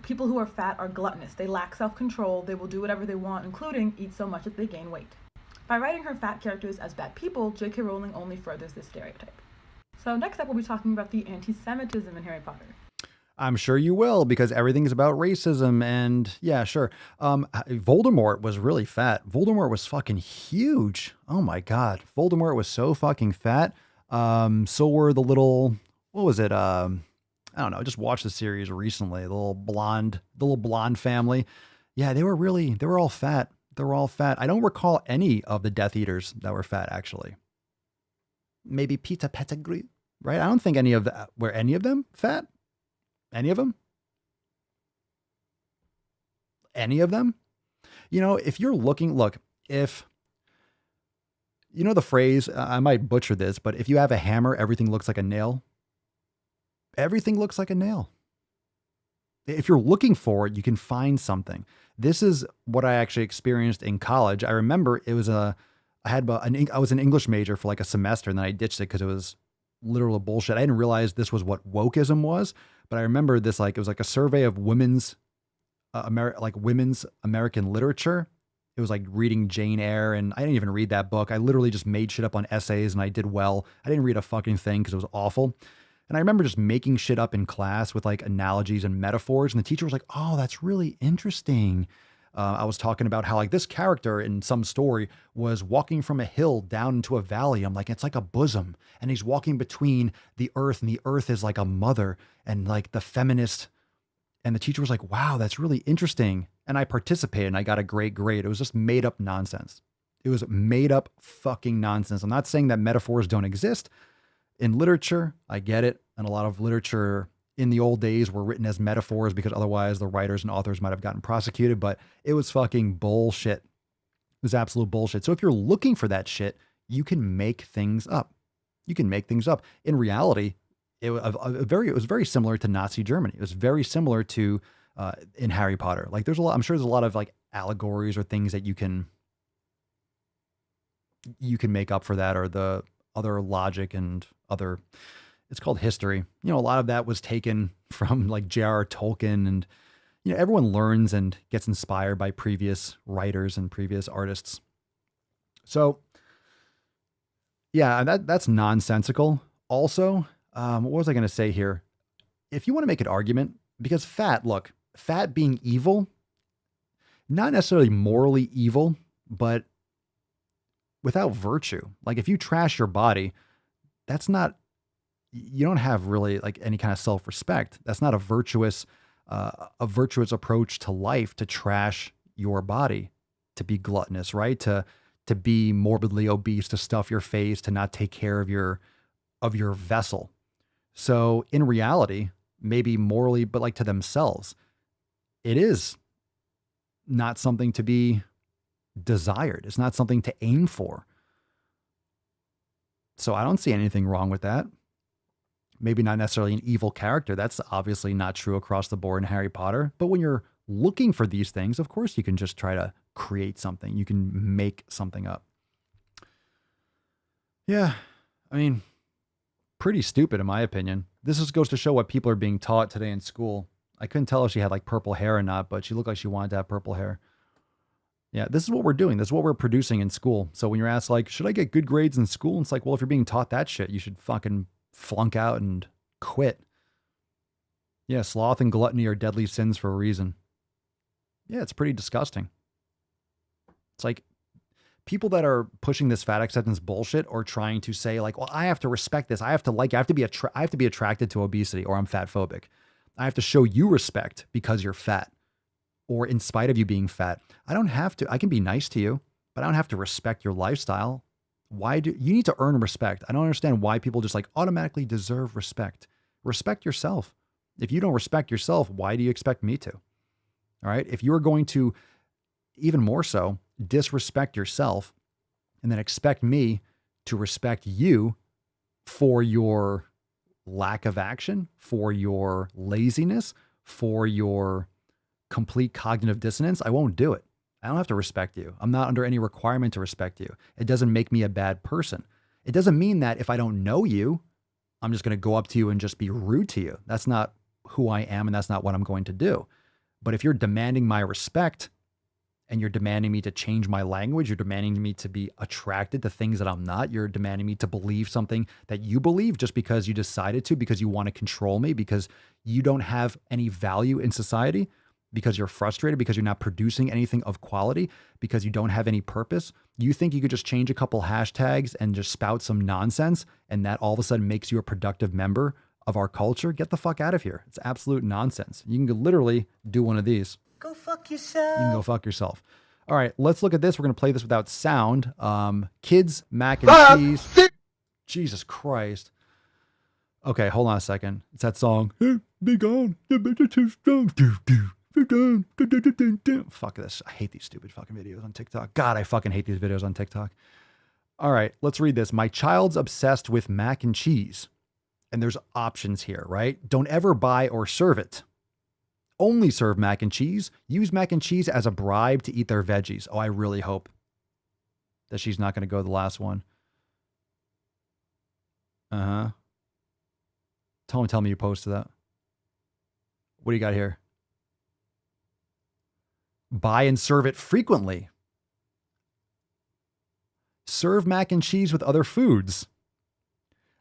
people who are fat are gluttonous. They lack self-control. They will do whatever they want, including eat so much that they gain weight. By writing her fat characters as bad people, J.K. Rowling only furthers this stereotype. So next up, we'll be talking about the anti-Semitism in Harry Potter. I'm sure you will, because everything is about racism. And yeah, sure. Voldemort was really fat. Voldemort was fucking huge. Oh my God. Voldemort was so fucking fat. So were the little, what was it? I don't know. I just watched the series recently. The little blonde family. Yeah, they were all fat. They were all fat. I don't recall any of the Death Eaters that were fat, actually. Maybe Peter Pettigrew, right? I don't think were any of them fat? Any of them? Any of them? You know, if you're looking, if, you know the phrase, I might butcher this, but if you have a hammer, everything looks like a nail. Everything looks like a nail. If you're looking for it, you can find something. This is what I actually experienced in college. I remember it was I was an English major for like a semester, and then I ditched it because it was literal bullshit. I didn't realize this was what wokeism was, but I remember this, like, it was like a survey of women's American literature. It was like reading Jane Eyre, and I didn't even read that book. I literally just made shit up on essays, and I did well. I didn't read a fucking thing because it was awful. And I remember just making shit up in class with like analogies and metaphors. And the teacher was like, oh, that's really interesting. I was talking about how like this character in some story was walking from a hill down into a valley. I'm like, it's like a bosom. And he's walking between the earth, and the earth is like a mother, and like the feminist. And the teacher was like, wow, that's really interesting. And I participated, and I got a great grade. It was just made up nonsense. It was made up fucking nonsense. I'm not saying that metaphors don't exist. In literature, I get it. And a lot of literature in the old days were written as metaphors because otherwise the writers and authors might have gotten prosecuted, but it was fucking bullshit. It was absolute bullshit. So if you're looking for that shit, you can make things up. You can make things up. In reality, it was very similar to Nazi Germany. It was very similar to in Harry Potter. Like I'm sure there's a lot of like allegories or things that you can make up for that, or the other logic and other, it's called history. You know, a lot of that was taken from like J.R.R. Tolkien, and, you know, everyone learns and gets inspired by previous writers and previous artists. So yeah, that's nonsensical. Also, what was I going to say here? If you want to make an argument, because fat being evil, not necessarily morally evil, but without virtue. Like if you trash your body, that's not, you don't have really like any kind of self-respect. That's not a virtuous approach to life, to trash your body, to be gluttonous, right? To be morbidly obese, to stuff your face, to not take care of your vessel. So in reality, maybe morally, but like to themselves, it is not something to be desired. It's not something to aim for. So I don't see anything wrong with that. Maybe not necessarily an evil character. That's obviously not true across the board in Harry Potter. But when you're looking for these things, of course you can just try to create something. You can make something up. Yeah, I mean, pretty stupid in my opinion. This just goes to show what people are being taught today in school. I couldn't tell if she had like purple hair or not, but she looked like she wanted to have purple hair. Yeah, this is what we're doing. This is what we're producing in school. So when you're asked like, should I get good grades in school? It's like, well, if you're being taught that shit, you should fucking flunk out and quit. Yeah, sloth and gluttony are deadly sins for a reason. Yeah, it's pretty disgusting. It's like people that are pushing this fat acceptance bullshit or trying to say like, well, I have to respect this. I have to like, I have to be attracted to obesity or I'm fat phobic. I have to show you respect because you're fat or in spite of you being fat. I don't have to, I can be nice to you, but I don't have to respect your lifestyle. Why do you need to earn respect? I don't understand why people just like automatically deserve respect. Respect yourself. If you don't respect yourself, why do you expect me to? All right. If you're going to even more so disrespect yourself and then expect me to respect you for your lack of action, for your laziness, for your complete cognitive dissonance, I won't do it. I don't have to respect you. I'm not under any requirement to respect you. It doesn't make me a bad person. It doesn't mean that if I don't know you, I'm just going to go up to you and just be rude to you. That's not who I am, and that's not what I'm going to do. But if you're demanding my respect and you're demanding me to change my language, you're demanding me to be attracted to things that I'm not, you're demanding me to believe something that you believe just because you decided to, because you want to control me, because you don't have any value in society, because you're frustrated, because you're not producing anything of quality, because you don't have any purpose. You think you could just change a couple hashtags and just spout some nonsense and that all of a sudden makes you a productive member of our culture? Get the fuck out of here. It's absolute nonsense. You can literally do one of these. Go fuck yourself. You can go fuck yourself. All right, let's look at this. We're going to play this without sound. Kids, mac and cheese. Jesus Christ. Okay, hold on a second. It's that song. Be gone. You're too strong. Fuck this. I hate these stupid fucking videos on TikTok. God, I fucking hate these videos on TikTok. All right, let's read this. My child's obsessed with mac and cheese. And there's options here, right? Don't ever buy or serve it. Only serve mac and cheese. Use mac and cheese as a bribe to eat their veggies. Oh, I really hope that she's not going to go the last one. Uh-huh. Tell me you posted that. What do you got here? Buy and serve it frequently. Serve mac and cheese with other foods.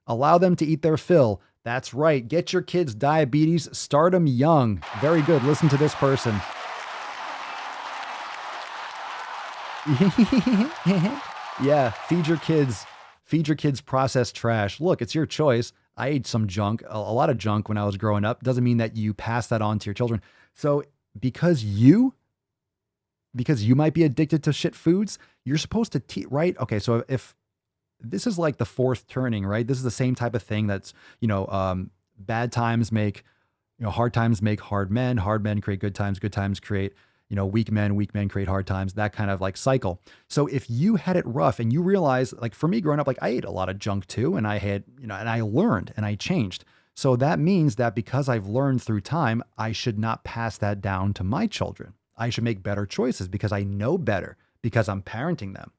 Allow them to eat their fill. That's right. Get your kids diabetes. Start them young. Very good. Listen to this person. Yeah. Feed your kids processed trash. Look, it's your choice. I ate some junk, a lot of junk when I was growing up. Doesn't mean that you pass that on to your children. So because you might be addicted to shit foods, you're supposed to right? Okay. So if this is like the fourth turning, right? This is the same type of thing that's, bad times make, hard times make hard men create good times create, weak men create hard times, that kind of like cycle. So if you had it rough and you realize, like for me growing up, like I ate a lot of junk too, and I had, and I learned and I changed. So that means that because I've learned through time, I should not pass that down to my children. I should make better choices because I know better, because I'm parenting them.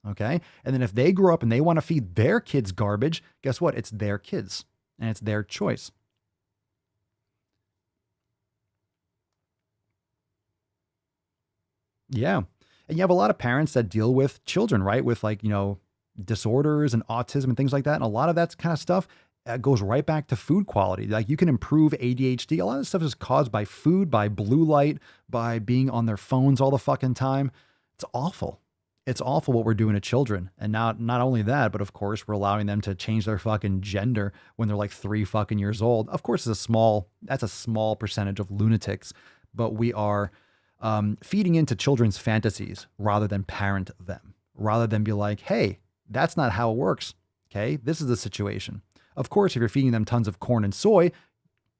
Okay. And then if they grow up and they want to feed their kids garbage, guess what? It's their kids and it's their choice. Yeah. And you have a lot of parents that deal with children, right? With like, disorders and autism and things like that. And a lot of that kind of stuff goes right back to food quality. Like you can improve ADHD. A lot of this stuff is caused by food, by blue light, by being on their phones all the fucking time. It's awful. It's awful what we're doing to children. And not only that, but of course, we're allowing them to change their fucking gender when they're like 3 fucking years old. Of course, that's a small percentage of lunatics, but we are feeding into children's fantasies rather than parent them, rather than be like, hey, that's not how it works. Okay, this is the situation. Of course, if you're feeding them tons of corn and soy,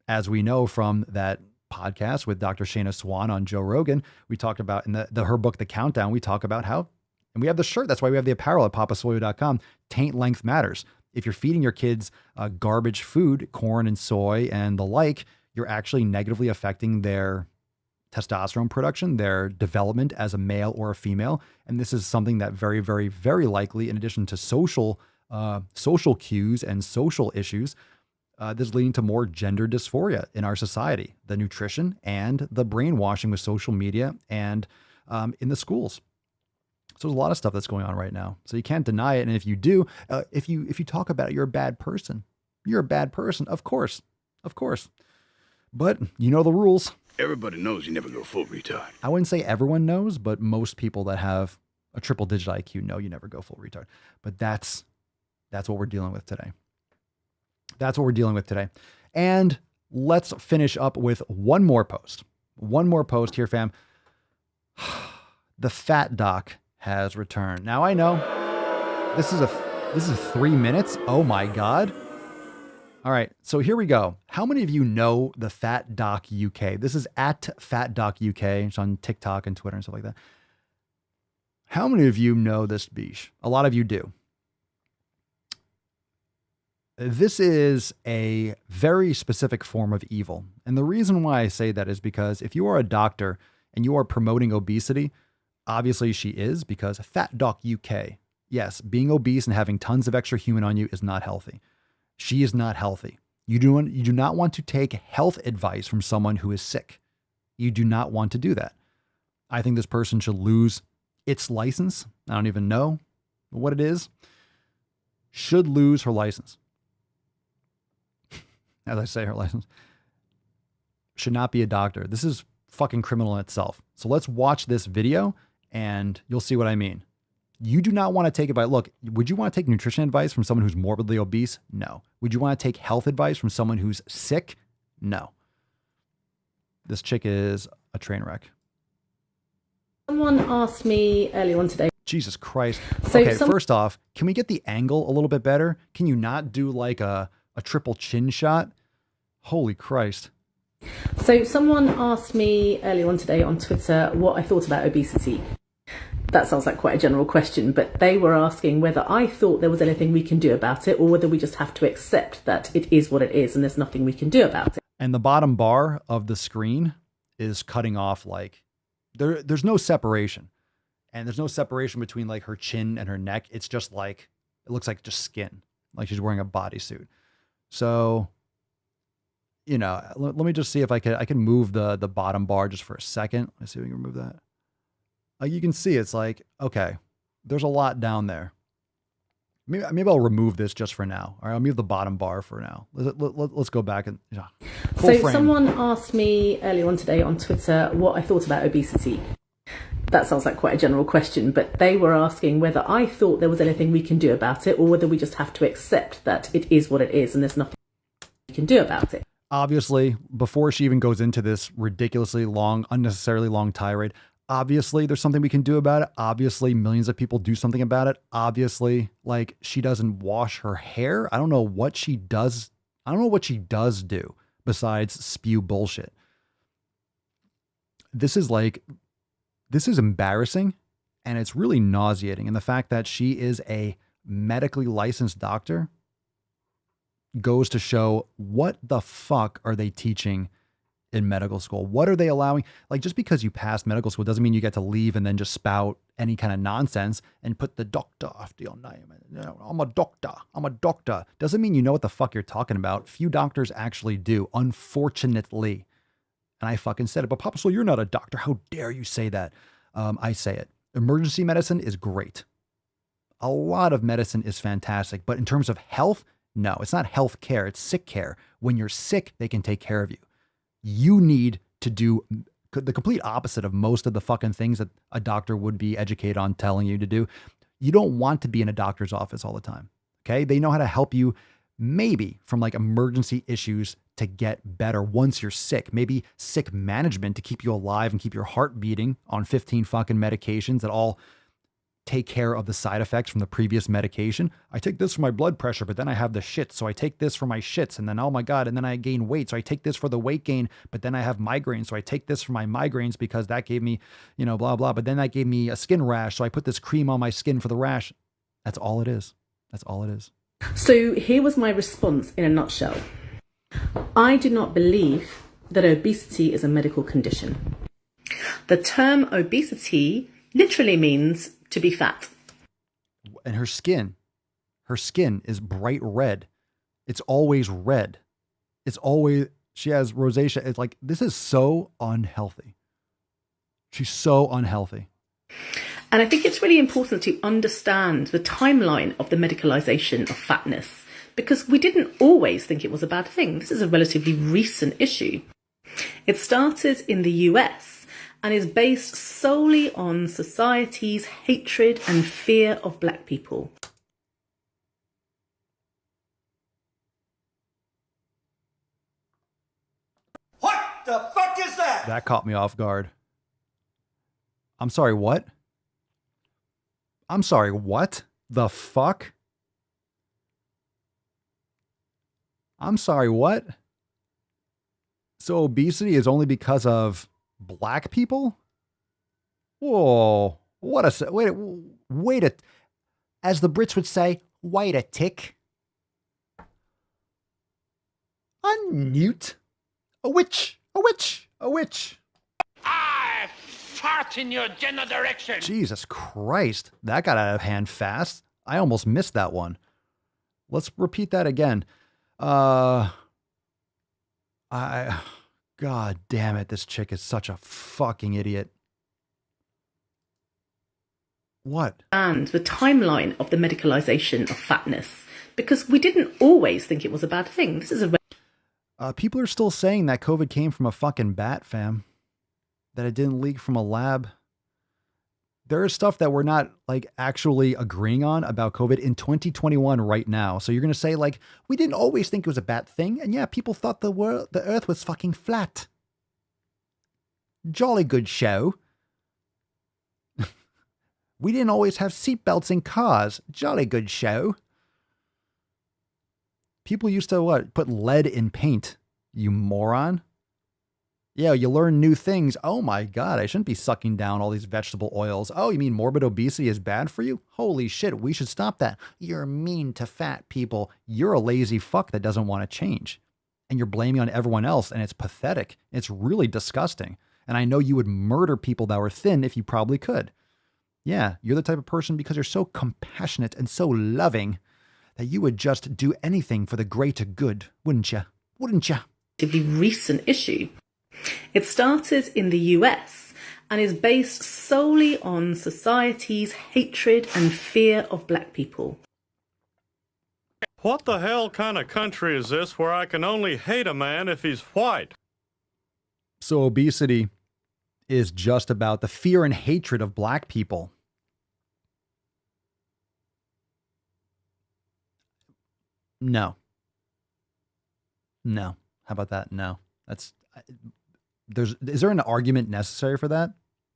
as we know from that podcast with Dr. Shayna Swan on Joe Rogan, we talked about in her book, The Countdown, we talk about how, and we have the shirt, that's why we have the apparel at papaswole.com, taint length matters. If you're feeding your kids garbage food, corn and soy and the like, you're actually negatively affecting their testosterone production, their development as a male or a female. And this is something that very, very, very likely, in addition to social cues and social issues, this is leading to more gender dysphoria in our society, the nutrition and the brainwashing with social media and in the schools. So there's a lot of stuff that's going on right now. So you can't deny it. And if you do, if you talk about it, you're a bad person. You're a bad person. Of course. But you know the rules. Everybody knows you never go full retard. I wouldn't say everyone knows, but most people that have a triple digit IQ know you never go full retard. But that's what we're dealing with today. That's what we're dealing with today. And let's finish up with one more post. One more post here, fam. The fat doc has returned. Now I know this is 3 minutes. Oh my God. All right. So here we go. How many of you know the Fat Doc UK? This is at Fat Doc UK. It's on TikTok and Twitter and stuff like that. How many of you know this biche? A lot of you do. This is a very specific form of evil. And the reason why I say that is because if you are a doctor and you are promoting obesity, obviously she is, because Fat Doc UK, yes, being obese and having tons of extra human on you is not healthy. She is not healthy. You do not want to take health advice from someone who is sick. You do not want to do that. I think this person should lose its license. I don't even know what it is. Should lose her license. As I say, her license. Should not be a doctor. This is fucking criminal in itself. So let's watch this video and you'll see what I mean. You do not want to take advice. Look, would you want to take nutrition advice from someone who's morbidly obese? No. Would you want to take health advice from someone who's sick? No. This chick is a train wreck. Someone asked me earlier on today. Jesus Christ. So okay, first off, can we get the angle a little bit better? Can you not do like a triple chin shot? Holy Christ. So someone asked me earlier on today on Twitter what I thought about obesity. That sounds like quite a general question, but they were asking whether I thought there was anything we can do about it or whether we just have to accept that it is what it is and there's nothing we can do about it. And the bottom bar of the screen is cutting off like there's no separation. And there's no separation between like her chin and her neck. It's just like, it looks like just skin, like she's wearing a bodysuit. So, you know, let me just see if I can move the bottom bar just for a second. Let's see if we can remove that. You can see it's like, okay, there's a lot down there. Maybe I'll remove this just for now. All right, I'll move the bottom bar for now. Let's go back and So someone asked me earlier on today on Twitter what I thought about obesity. That sounds like quite a general question, but they were asking whether I thought there was anything we can do about it or whether we just have to accept that it is what it is and there's nothing we can do about it. Obviously, before she even goes into this ridiculously long, unnecessarily long tirade, obviously there's something we can do about it. Obviously, millions of people do something about it. Obviously, like she doesn't wash her hair. I don't know what she does. I don't know what she does do besides spew bullshit. This is embarrassing and it's really nauseating. And the fact that she is a medically licensed doctor goes to show what the fuck are they teaching in medical school? What are they allowing? Like, just because you passed medical school doesn't mean you get to leave and then just spout any kind of nonsense and put the doctor after your name. I'm a doctor. Doesn't mean you know what the fuck you're talking about. Few doctors actually do, unfortunately. And I fucking said it, but Papa Swole, you're not a doctor. How dare you say that? I say it. Emergency medicine is great. A lot of medicine is fantastic, but in terms of health, no, it's not health care. It's sick care. When you're sick, they can take care of you. You need to do the complete opposite of most of the fucking things that a doctor would be educated on telling you to do. You don't want to be in a doctor's office all the time. Okay. They know how to help you maybe from like emergency issues to get better once you're sick, maybe sick management to keep you alive and keep your heart beating on 15 fucking medications that all take care of the side effects from the previous medication. I take this for my blood pressure, but then I have the shits. So I take this for my shits. And then, oh my God, and then I gain weight. So I take this for the weight gain, but then I have migraines. So I take this for my migraines because that gave me, blah, blah. But then that gave me a skin rash. So I put this cream on my skin for the rash. That's all it is. That's all it is. So here was my response in a nutshell. I do not believe that obesity is a medical condition. The term obesity literally means to be fat. And her skin is bright red. It's always red. She has rosacea. It's like, this is so unhealthy. She's so unhealthy. And I think it's really important to understand the timeline of the medicalization of fatness, because we didn't always think it was a bad thing. This is a relatively recent issue. It started in the US and is based solely on society's hatred and fear of black people. What the fuck is that? That caught me off guard. I'm sorry, what? I'm sorry, what the fuck? I'm sorry, what? So obesity is only because of black people? Whoa, wait a, as the Brits would say, wait a tick. Unmute. A witch. I fart in your general direction. Jesus Christ, that got out of hand fast. I almost missed that one. Let's repeat that again. God damn it, this chick is such a fucking idiot. What? And the timeline of the medicalization of fatness, because we didn't always think it was a bad thing. This is a... People are still saying that COVID came from a fucking bat, fam. That it didn't leak from a lab. There is stuff that we're not like actually agreeing on about COVID in 2021 right now. So you're going to say like, we didn't always think it was a bad thing. And yeah, people thought the earth was fucking flat. Jolly good show. We didn't always have seatbelts in cars. Jolly good show. People used to what? Put lead in paint. You moron. Yeah, you learn new things. Oh my God, I shouldn't be sucking down all these vegetable oils. Oh, you mean morbid obesity is bad for you? Holy shit, we should stop that. You're mean to fat people. You're a lazy fuck that doesn't want to change. And you're blaming on everyone else, and it's pathetic. It's really disgusting. And I know you would murder people that were thin if you probably could. Yeah, you're the type of person, because you're so compassionate and so loving, that you would just do anything for the greater good, wouldn't you? Wouldn't you? The recent issue. It started in the US and is based solely on society's hatred and fear of black people. What the hell kind of country is this where I can only hate a man if he's white? So obesity is just about the fear and hatred of black people. No. How about that? No. Is there an argument necessary for that?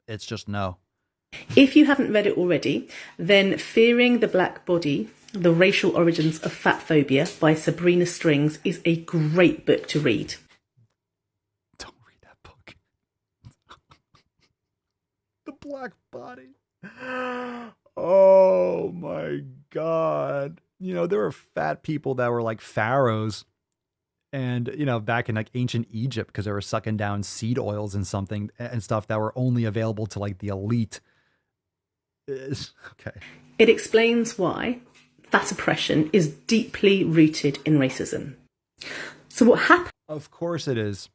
It's just no. If you haven't read it already, then Fearing the Black Body, The Racial Origins of Fat Phobia by Sabrina Strings is a great book to read. Don't read that book. The Black Body. Oh my God. There were fat people that were like pharaohs. And, back in like ancient Egypt, because they were sucking down seed oils and something and stuff that were only available to like the elite. Okay. It explains why fat oppression is deeply rooted in racism. So what happened? Of course it is.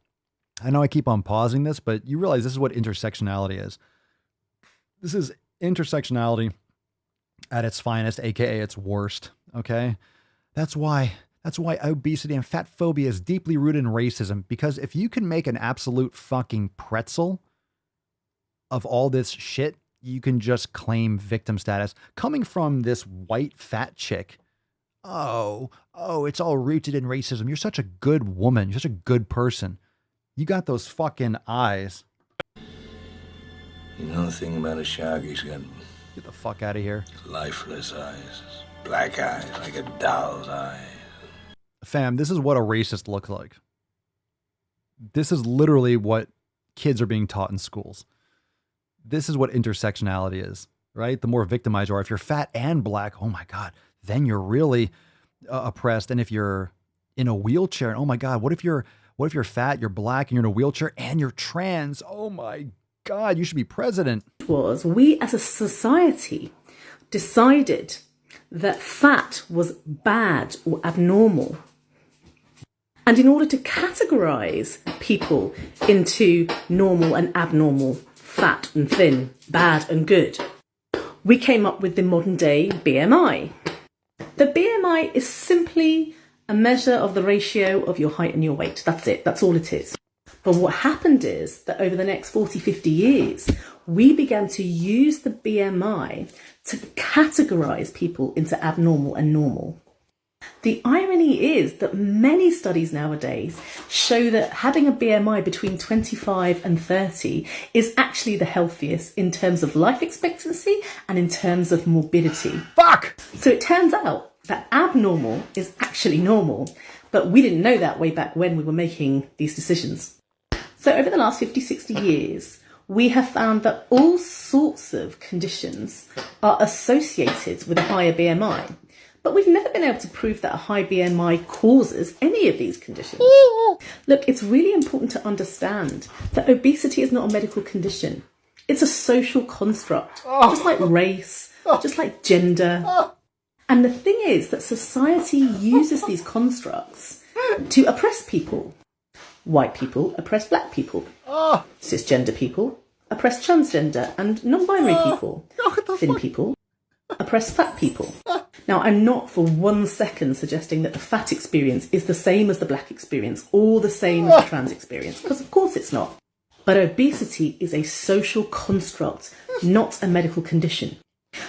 I know I keep on pausing this, but you realize this is what intersectionality is. This is intersectionality at its finest, aka its worst. Okay. That's why obesity and fat phobia is deeply rooted in racism, because if you can make an absolute fucking pretzel of all this shit, you can just claim victim status coming from this white fat chick. Oh, it's all rooted in racism. You're such a good woman. You're such a good person. You got those fucking eyes. You know the thing about a shark? He's got... Get the fuck out of here. Lifeless eyes. Black eyes, like a doll's eyes. Fam, this is what a racist looks like. This is literally what kids are being taught in schools. This is what intersectionality is, right? The more victimized you are. If you're fat and black, oh my God, then you're really oppressed. And if you're in a wheelchair, oh my God, what if you're fat, you're black, and you're in a wheelchair, and you're trans? Oh my God, you should be president. Was we as a society decided that fat was bad or abnormal. And in order to categorize people into normal and abnormal, fat and thin, bad and good, we came up with the modern day BMI. The BMI is simply a measure of the ratio of your height and your weight. That's it. That's all it is. But what happened is that over the next 40, 50 years, we began to use the BMI to categorize people into abnormal and normal. The irony is that many studies nowadays show that having a BMI between 25 and 30 is actually the healthiest in terms of life expectancy and in terms of morbidity. Fuck! So it turns out that abnormal is actually normal, but we didn't know that way back when we were making these decisions. So over the last 50, 60 years, we have found that all sorts of conditions are associated with a higher BMI. But we've never been able to prove that a high BMI causes any of these conditions. Look, it's really important to understand that obesity is not a medical condition. It's a social construct, just like race, just like gender. And the thing is that society uses these constructs to oppress people. White people oppress black people. Cisgender people oppress transgender and non-binary people. Thin people oppress fat people. Now, I'm not for 1 second suggesting that the fat experience is the same as the black experience or the same as the trans experience, because of course it's not. But obesity is a social construct, not a medical condition.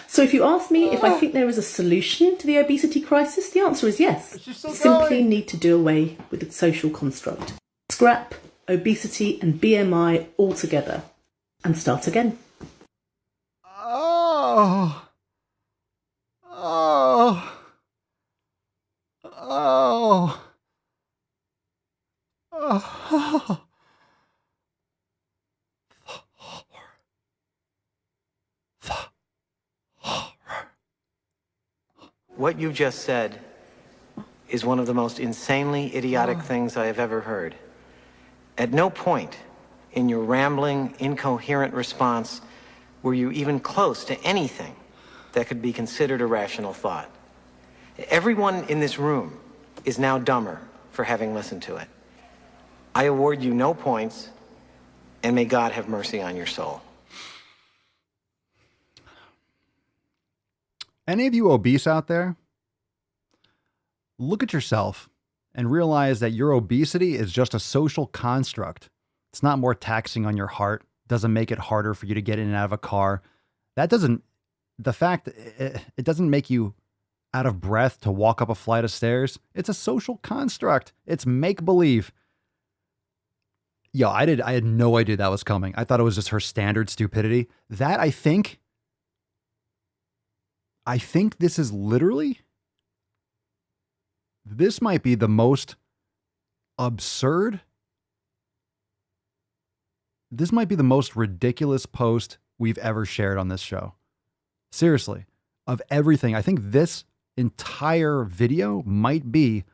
So if you ask me if I think there is a solution to the obesity crisis, the answer is yes. We simply need to do away with the social construct. Scrap obesity and BMI altogether and start again. Oh. What you just said is one of the most insanely idiotic things I have ever heard. At no point in your rambling, incoherent response were you even close to anything that could be considered a rational thought. Everyone in this room is now dumber for having listened to it. I award you no points, and may God have mercy on your soul. Any of you obese out there? Look at yourself and realize that your obesity is just a social construct. It's not more taxing on your heart, doesn't make it harder for you to get in and out of a car. It doesn't make you out of breath to walk up a flight of stairs. It's a social construct. It's make-believe. Yo, I had no idea that was coming. I thought it was just her standard stupidity. That I think this is literally, this might be the most absurd, this might be the most ridiculous post we've ever shared on this show. Seriously, of everything, I think this entire video might be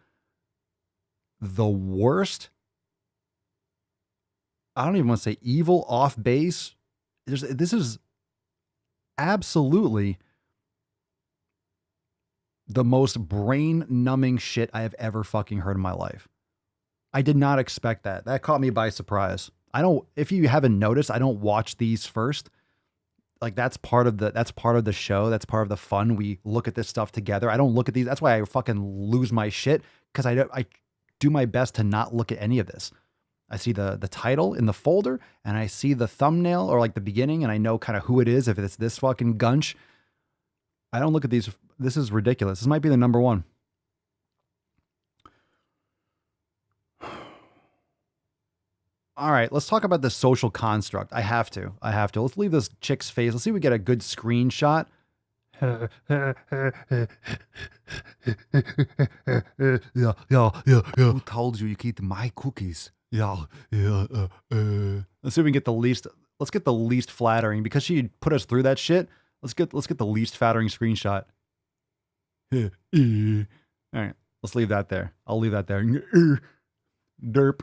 the worst. I don't even want to say evil, off base. This is absolutely the most brain-numbing shit I have ever fucking heard in my life. I did not expect that. That caught me by surprise. If you haven't noticed, I don't watch these first. Like that's part of the show. That's part of the fun. We look at this stuff together. I don't look at these. That's why I fucking lose my shit, because I do my best to not look at any of this. I see the title in the folder, and I see the thumbnail or like the beginning, and I know kind of who it is if it's this fucking gunch. I don't look at these. This is ridiculous. This might be the number one. All right, let's talk about the social construct. I have to. Let's leave this chick's face. Let's see if we get a good screenshot. Yeah. Who told you could eat my cookies? Yeah. Let's see if we can get the least. Let's get the least flattering because she put us through that shit. Let's get the least flattering screenshot. All right, let's leave that there. I'll leave that there. Derp.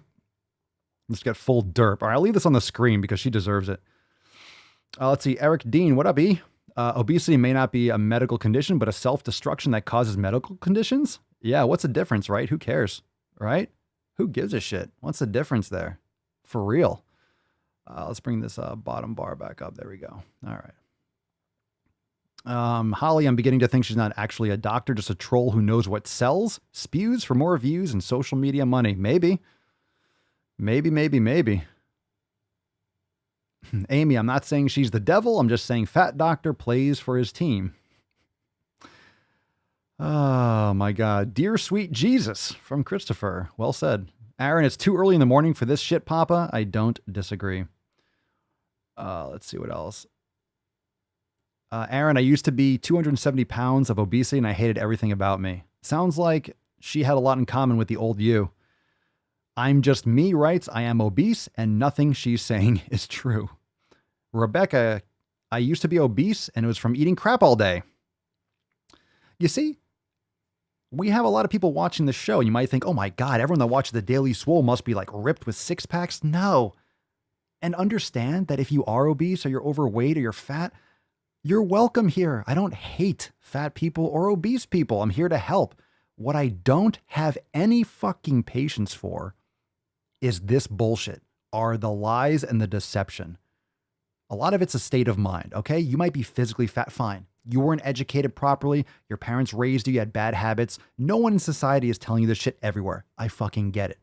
Let's get full derp. All right, I'll leave this on the screen because she deserves it. Let's see. Eric Dean, what up, E? Obesity may not be a medical condition, but a self-destruction that causes medical conditions? Yeah, what's the difference, right? Who cares, right? Who gives a shit? What's the difference there? For real. Let's bring this bottom bar back up. There we go. All right. Holly, I'm beginning to think she's not actually a doctor, just a troll who knows what sells, spews for more views and social media money. Maybe. Amy, I'm not saying she's the devil. I'm just saying Fat Doctor plays for his team. Oh, my God. Dear sweet Jesus from Christopher. Well said. Aaron, it's too early in the morning for this shit, Papa. I don't disagree. Let's see what else. Aaron, I used to be 270 pounds of obesity and I hated everything about me. Sounds like she had a lot in common with the old you. I'm just me writes, I am obese and nothing she's saying is true. Rebecca, I used to be obese and it was from eating crap all day. You see, we have a lot of people watching the show. You might think, oh my God, everyone that watches the Daily Swole must be like ripped with six packs. No. And understand that if you are obese or you're overweight or you're fat, you're welcome here. I don't hate fat people or obese people. I'm here to help. What I don't have any fucking patience for is this bullshit, are the lies and the deception. A lot of it's a state of mind, okay? You might be physically fat, fine. You weren't educated properly. Your parents raised you, you had bad habits. No one in society is telling you this shit everywhere. I fucking get it.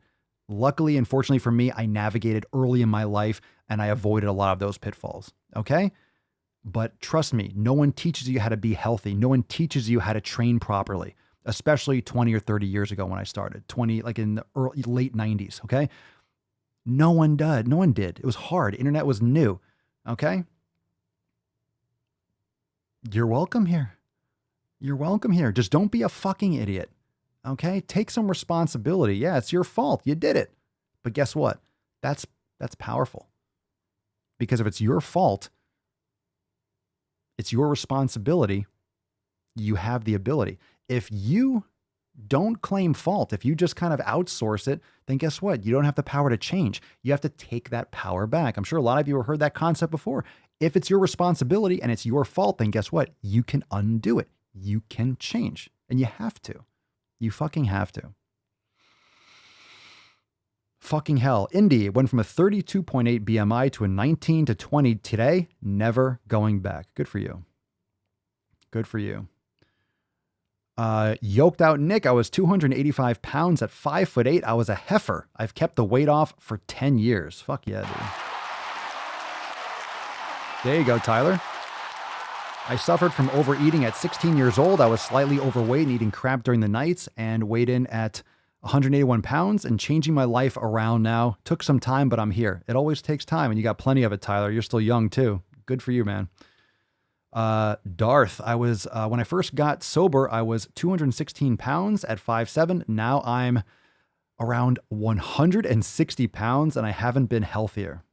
Luckily, and fortunately for me, I navigated early in my life and I avoided a lot of those pitfalls, okay? But trust me, no one teaches you how to be healthy. No one teaches you how to train properly, especially 20 or 30 years ago when I started, like in the late 90s, okay? No one did. No one did. It was hard. Internet was new, okay? You're welcome here. You're welcome here. Just don't be a fucking idiot, okay? Take some responsibility. Yeah, it's your fault. You did it. But guess what? That's powerful. Because if it's your fault, it's your responsibility. You have the ability. If you don't claim fault, if you just kind of outsource it, then guess what? You don't have the power to change. You have to take that power back. I'm sure a lot of you have heard that concept before. If it's your responsibility and it's your fault, then guess what? You can undo it. You can change. And you have to. You fucking have to. Fucking hell. Indy went from a 32.8 BMI to a 19 to 20 today. Never going back. Good for you. Good for you. Yoked out Nick, I was 285 pounds at 5'8". I was a heifer. I've kept the weight off for 10 years. Fuck yeah, dude. There you go, Tyler. I suffered from overeating at 16 years old. I was slightly overweight and eating crap during the nights and weighed in at 181 pounds and changing my life around now. Took some time, but I'm here. It always takes time and you got plenty of it, Tyler. You're still young too. Good for you, man. Darth, I was, when I first got sober, I was 216 pounds at 5'7". Now I'm around 160 pounds and I haven't been healthier.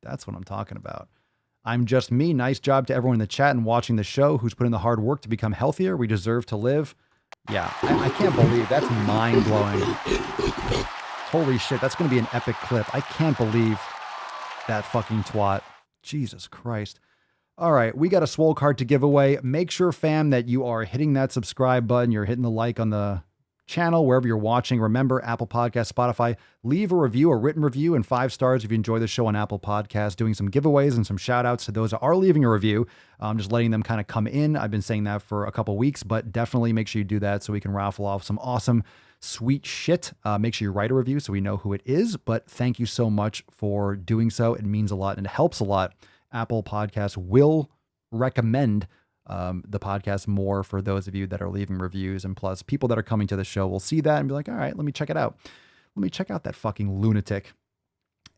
That's what I'm talking about. I'm just me. Nice job to everyone in the chat and watching the show who's put in the hard work to become healthier. We deserve to live. Yeah, I can't believe that's mind blowing. Holy shit. That's going to be an epic clip. I can't believe that fucking twat. Jesus Christ. All right, we got a Swole card to give away. Make sure, fam, that you are hitting that subscribe button. You're hitting the like on the channel, wherever you're watching. Remember, Apple Podcasts, Spotify, leave a review, a written review, and 5 stars if you enjoy the show on Apple Podcasts. Doing some giveaways and some shout outs to those that are leaving a review. Just letting them kind of come in. I've been saying that for a couple weeks, but definitely make sure you do that so we can raffle off some awesome, sweet shit. Make sure you write a review so we know who it is. But thank you so much for doing so. It means a lot and it helps a lot. Apple Podcasts will recommend the podcast more for those of you that are leaving reviews, and plus people that are coming to the show will see that and be like, all right, let me check it out. Let me check out that fucking lunatic.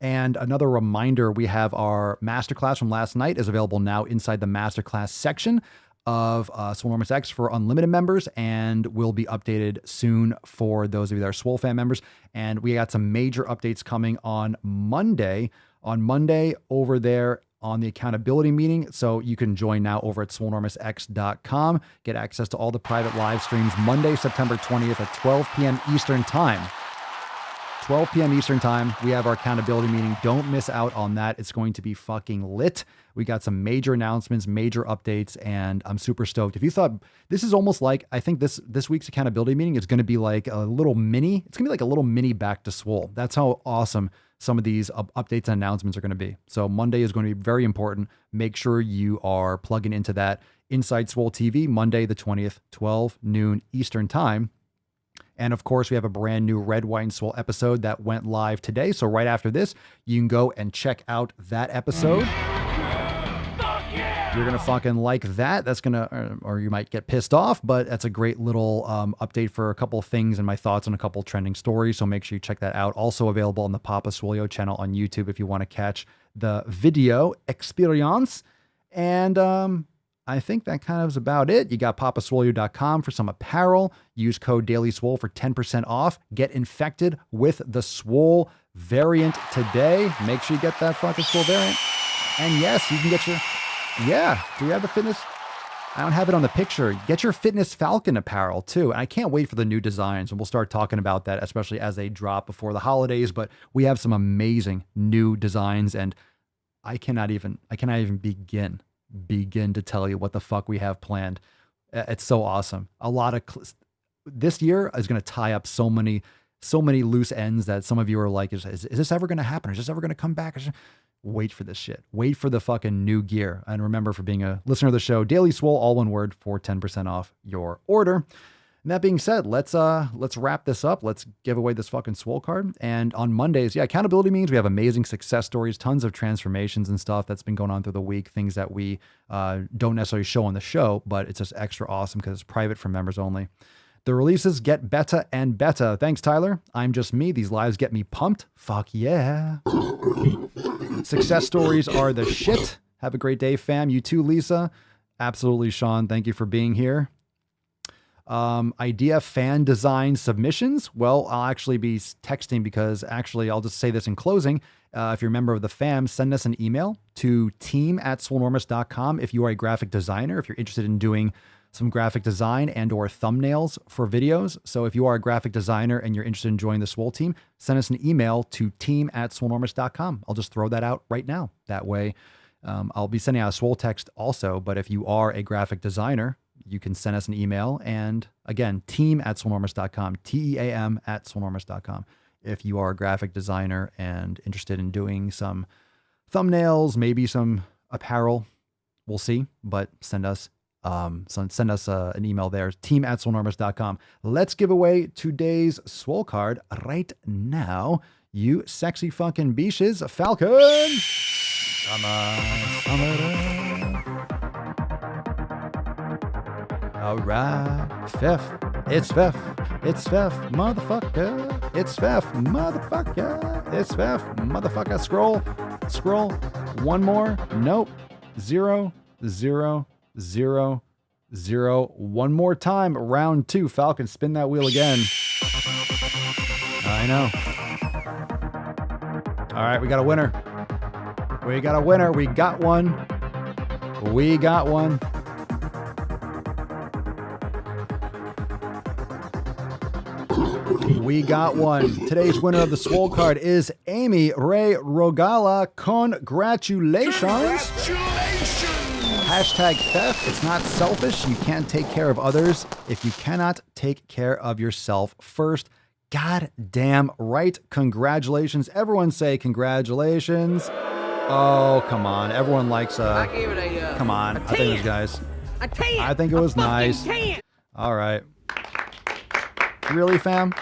And another reminder, we have our masterclass from last night is available now inside the masterclass section of Swolenormous X for unlimited members, and will be updated soon for those of you that are Swole fan members. And we got some major updates coming on Monday. On Monday over there on the accountability meeting. So you can join now over at swolenormousx.com. Get access to all the private live streams Monday, September 20th at 12 p.m. Eastern Time. 12 p.m. Eastern Time, we have our accountability meeting. Don't miss out on that. It's going to be fucking lit. We got some major announcements, major updates, and I'm super stoked. If you thought this is almost like, I think this week's accountability meeting is going to be like a little mini, it's going to be like a little mini Back to Swole. That's how awesome some of these updates and announcements are going to be. So Monday is going to be very important. Make sure you are plugging into that Inside Swole TV, Monday the 20th, 12 noon Eastern Time. And of course, we have a brand new Red, White, and Swole episode that went live today. So right after this, you can go and check out that episode. You're going to fucking like that. That's going to, or you might get pissed off, but that's a great little update for a couple of things and my thoughts on a couple of trending stories. So make sure you check that out. Also available on the Papa Swolio channel on YouTube if you want to catch the video experience. And I think that kind of is about it. You got papaswolio.com for some apparel. Use code DAILYSWOLE for 10% off. Get infected with the Swole variant today. Make sure you get that fucking Swole variant. And yes, you can get your... Yeah, do we have the fitness? I don't have it on the picture. Get your Fitness Falcon apparel too. And I can't wait for the new designs, and we'll start talking about that, especially as they drop before the holidays. But we have some amazing new designs, and I cannot even begin to tell you what the fuck we have planned. It's so awesome. A lot of this year is going to tie up so many loose ends that some of you are like, is this ever going to happen? Is this ever going to come back? Wait for this shit. Wait for the fucking new gear. And remember, for being a listener of the show, Daily Swole, all one word, for 10% off your order. And that being said, let's wrap this up. Let's give away this fucking Swole card. And on Mondays, accountability means we have amazing success stories, tons of transformations and stuff that's been going on through the week, things that we don't necessarily show on the show, but it's just extra awesome because it's private for members only. The releases get better and better. Thanks, Tyler. I'm just me. These lives get me pumped. Fuck yeah. Success stories are the shit. Have a great day, fam. You too, Lisa. Absolutely, Sean. Thank you for being here. Idea fan design submissions. Well, I'll actually be texting because actually I'll just say this in closing. If you're a member of the fam, send us an email to team@swolenormous.com if you are a graphic designer, if you're interested in doing some graphic design and or thumbnails for videos. So if you are a graphic designer and you're interested in joining the Swole team, send us an email to team@swolenormous.com. I'll just throw that out right now. That way, I'll be sending out a Swole text also, but if you are a graphic designer, you can send us an email. And again, team@swolenormous.com, TEAM@swolenormous.com. If you are a graphic designer and interested in doing some thumbnails, maybe some apparel, we'll see, but send us an email there, team@swolenormous.com. Let's give away today's Swole card right now. You sexy fucking beaches. Falcon. All right. Fifth. It's fifth. It's fifth, motherfucker. It's fifth, motherfucker. It's fifth, motherfucker. Scroll. One more. Nope. 0, 0, 0, 0. One more time. Round 2. Falcon, spin that wheel again. I know. All right, we got a winner. We got one. We got one. Today's winner of the Swole card is Amy Ray Rogala. Congratulations. Hashtag theft. It's not selfish. You can't take care of others if you cannot take care of yourself first. God damn right. Congratulations. Everyone say congratulations. Oh, come on. Everyone likes I gave it a come on. a I think it was 10. guys. A 10. I think it was nice. 10. All right. Really, fam?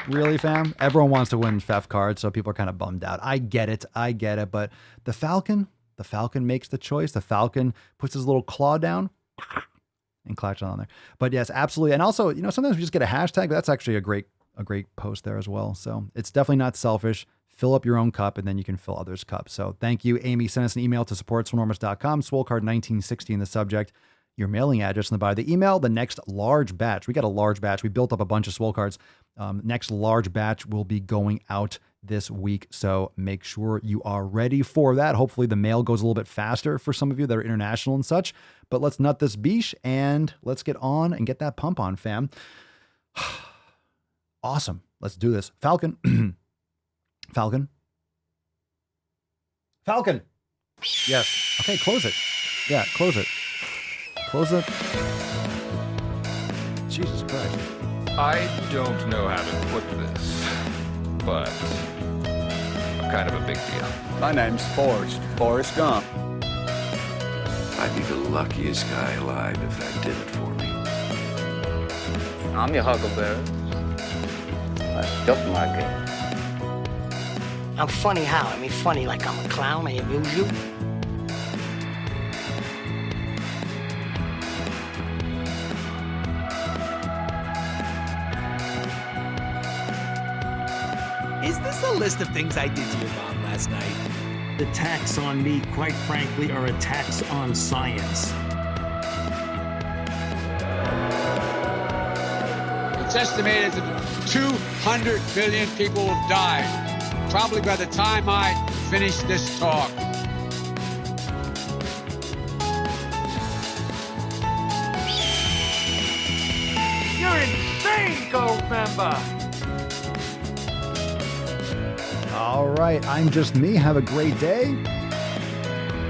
Really, fam? Everyone wants to win theft cards, so people are kind of bummed out. I get it. But the Falcon makes the choice. The Falcon puts his little claw down and clutches on there. But yes, absolutely. And also, you know, sometimes we just get a hashtag. That's actually a great post there as well. So it's definitely not selfish. Fill up your own cup and then you can fill others' cups. So thank you, Amy. Send us an email to support@swolenormous.com. Swole card 1960 in the subject. Your mailing address in the body. The email, the next large batch. We got a large batch. We built up a bunch of Swole cards. Next large batch will be going out this week. So make sure you are ready for that. Hopefully the mail goes a little bit faster for some of you that are international and such. But let's nut this beesh and let's get on and get that pump on, fam. Awesome. Let's do this. Falcon. Falcon. Falcon. Yes. Okay, close it. Yeah, close it. Close it. Jesus Christ. I don't know how to put this, but I'm kind of a big deal. My name's Forrest Gump. I'd be the luckiest guy alive if that did it for me. I'm your huckleberry. That's just my game. I'm funny how? I mean, funny like I'm a clown, I amuse you? Is this a list of things I did to your mom last night? The attacks on me, quite frankly, are attacks on science. It's estimated that 200 million people will die, probably by the time I finish this talk. You're insane, gold member! All right, I'm just me. Have a great day.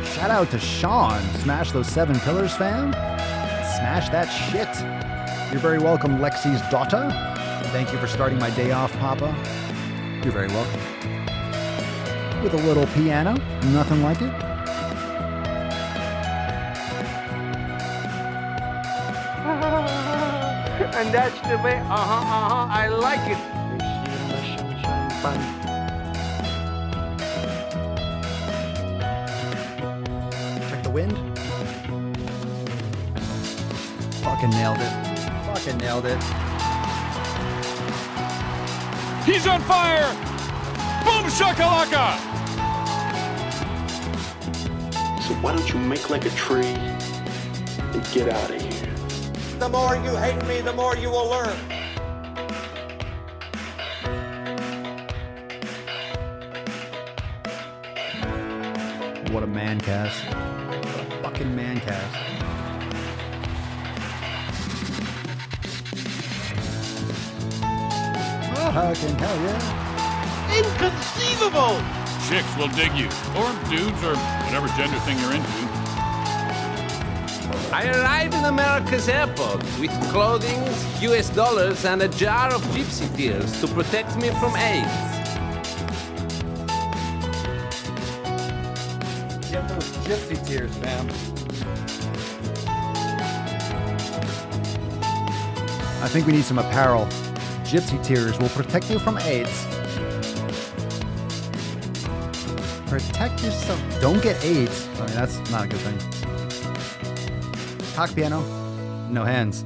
Shout out to Sean. Smash those 7 pillars, fam. Smash that shit. You're very welcome, Lexi's daughter. Thank you for starting my day off, Papa. You're very welcome. With a little piano, nothing like it. And that's the way, I like it. Check the wind. Fucking nailed it. Fucking nailed it. He's on fire! Boom shakalaka! So why don't you make like a tree and get out of here? The more you hate me, the more you will learn. What a man cast. What a fucking man cast. Fucking hell yeah. Inconceivable! Chicks will dig you. Or dudes, or whatever gender thing you're into. I arrived in America's airport with clothing, US dollars, and a jar of gypsy tears to protect me from AIDS. Get those gypsy tears, fam. I think we need some apparel. Gypsy tears will protect you from AIDS. Protect yourself. Don't get AIDS. I mean, that's not a good thing. Cock piano. No hands.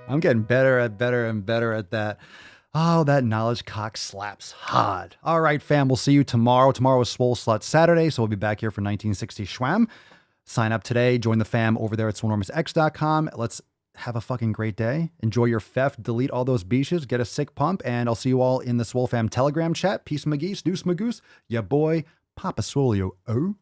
I'm getting better and better at that. Oh, that knowledge cock slaps hard. All right, fam. We'll see you tomorrow. Tomorrow is Swole Slut Saturday, so we'll be back here for 1960 Schwam. Sign up today. Join the fam over there at swolenormousx.com. Let's have a fucking great day. Enjoy your theft. Delete all those beaches. Get a sick pump. And I'll see you all in the Swole fam Telegram chat. Peace, McGeese. Deuce, Magoose. Ya boy, Papa Swolio. Oh.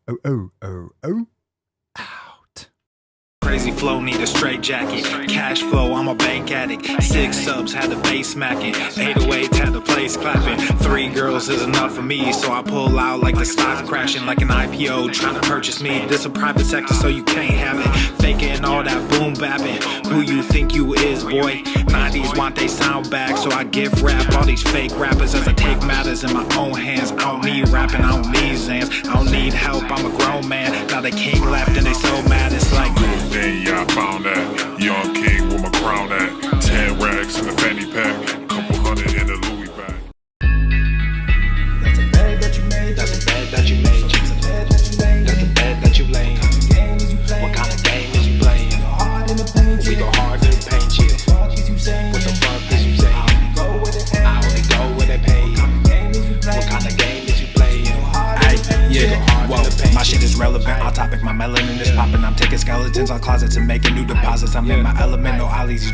crazy flow, need a straight jacket. Cash flow, I'm a bank addict. 6 subs, had the bass smacking. 808s, had the place clapping. 3 girls is enough for me, so I pull out like the stock crashing. Like an IPO, trying to purchase me. This a private sector, so you can't have it. Faking all that boom bapping. Who you think you is, boy? 90s want they sound back, so I give rap all these fake rappers as I take matters in my own hands. I don't need rapping, I don't need Zans, I don't need help, I'm a grown man. Now they king left and they so mad, it's like then yeah, I found that young king with my crown at 10 racks in the fanny pack, couple hundred in the Louis bag. that's a bed that you made, that's a bed that you made, that's a bed that you made, that's a bed that you laid. What kind of game is you playing? We go hard in the paint, yeah. What the fuck is you saying? I only go where they pay. What kind of game is you playing? Yeah, whoa, my shit is relevant, on topic, my melanin is popping. I'm taking skeletons on closets and making new deposits. I'm in my element, no ollies, you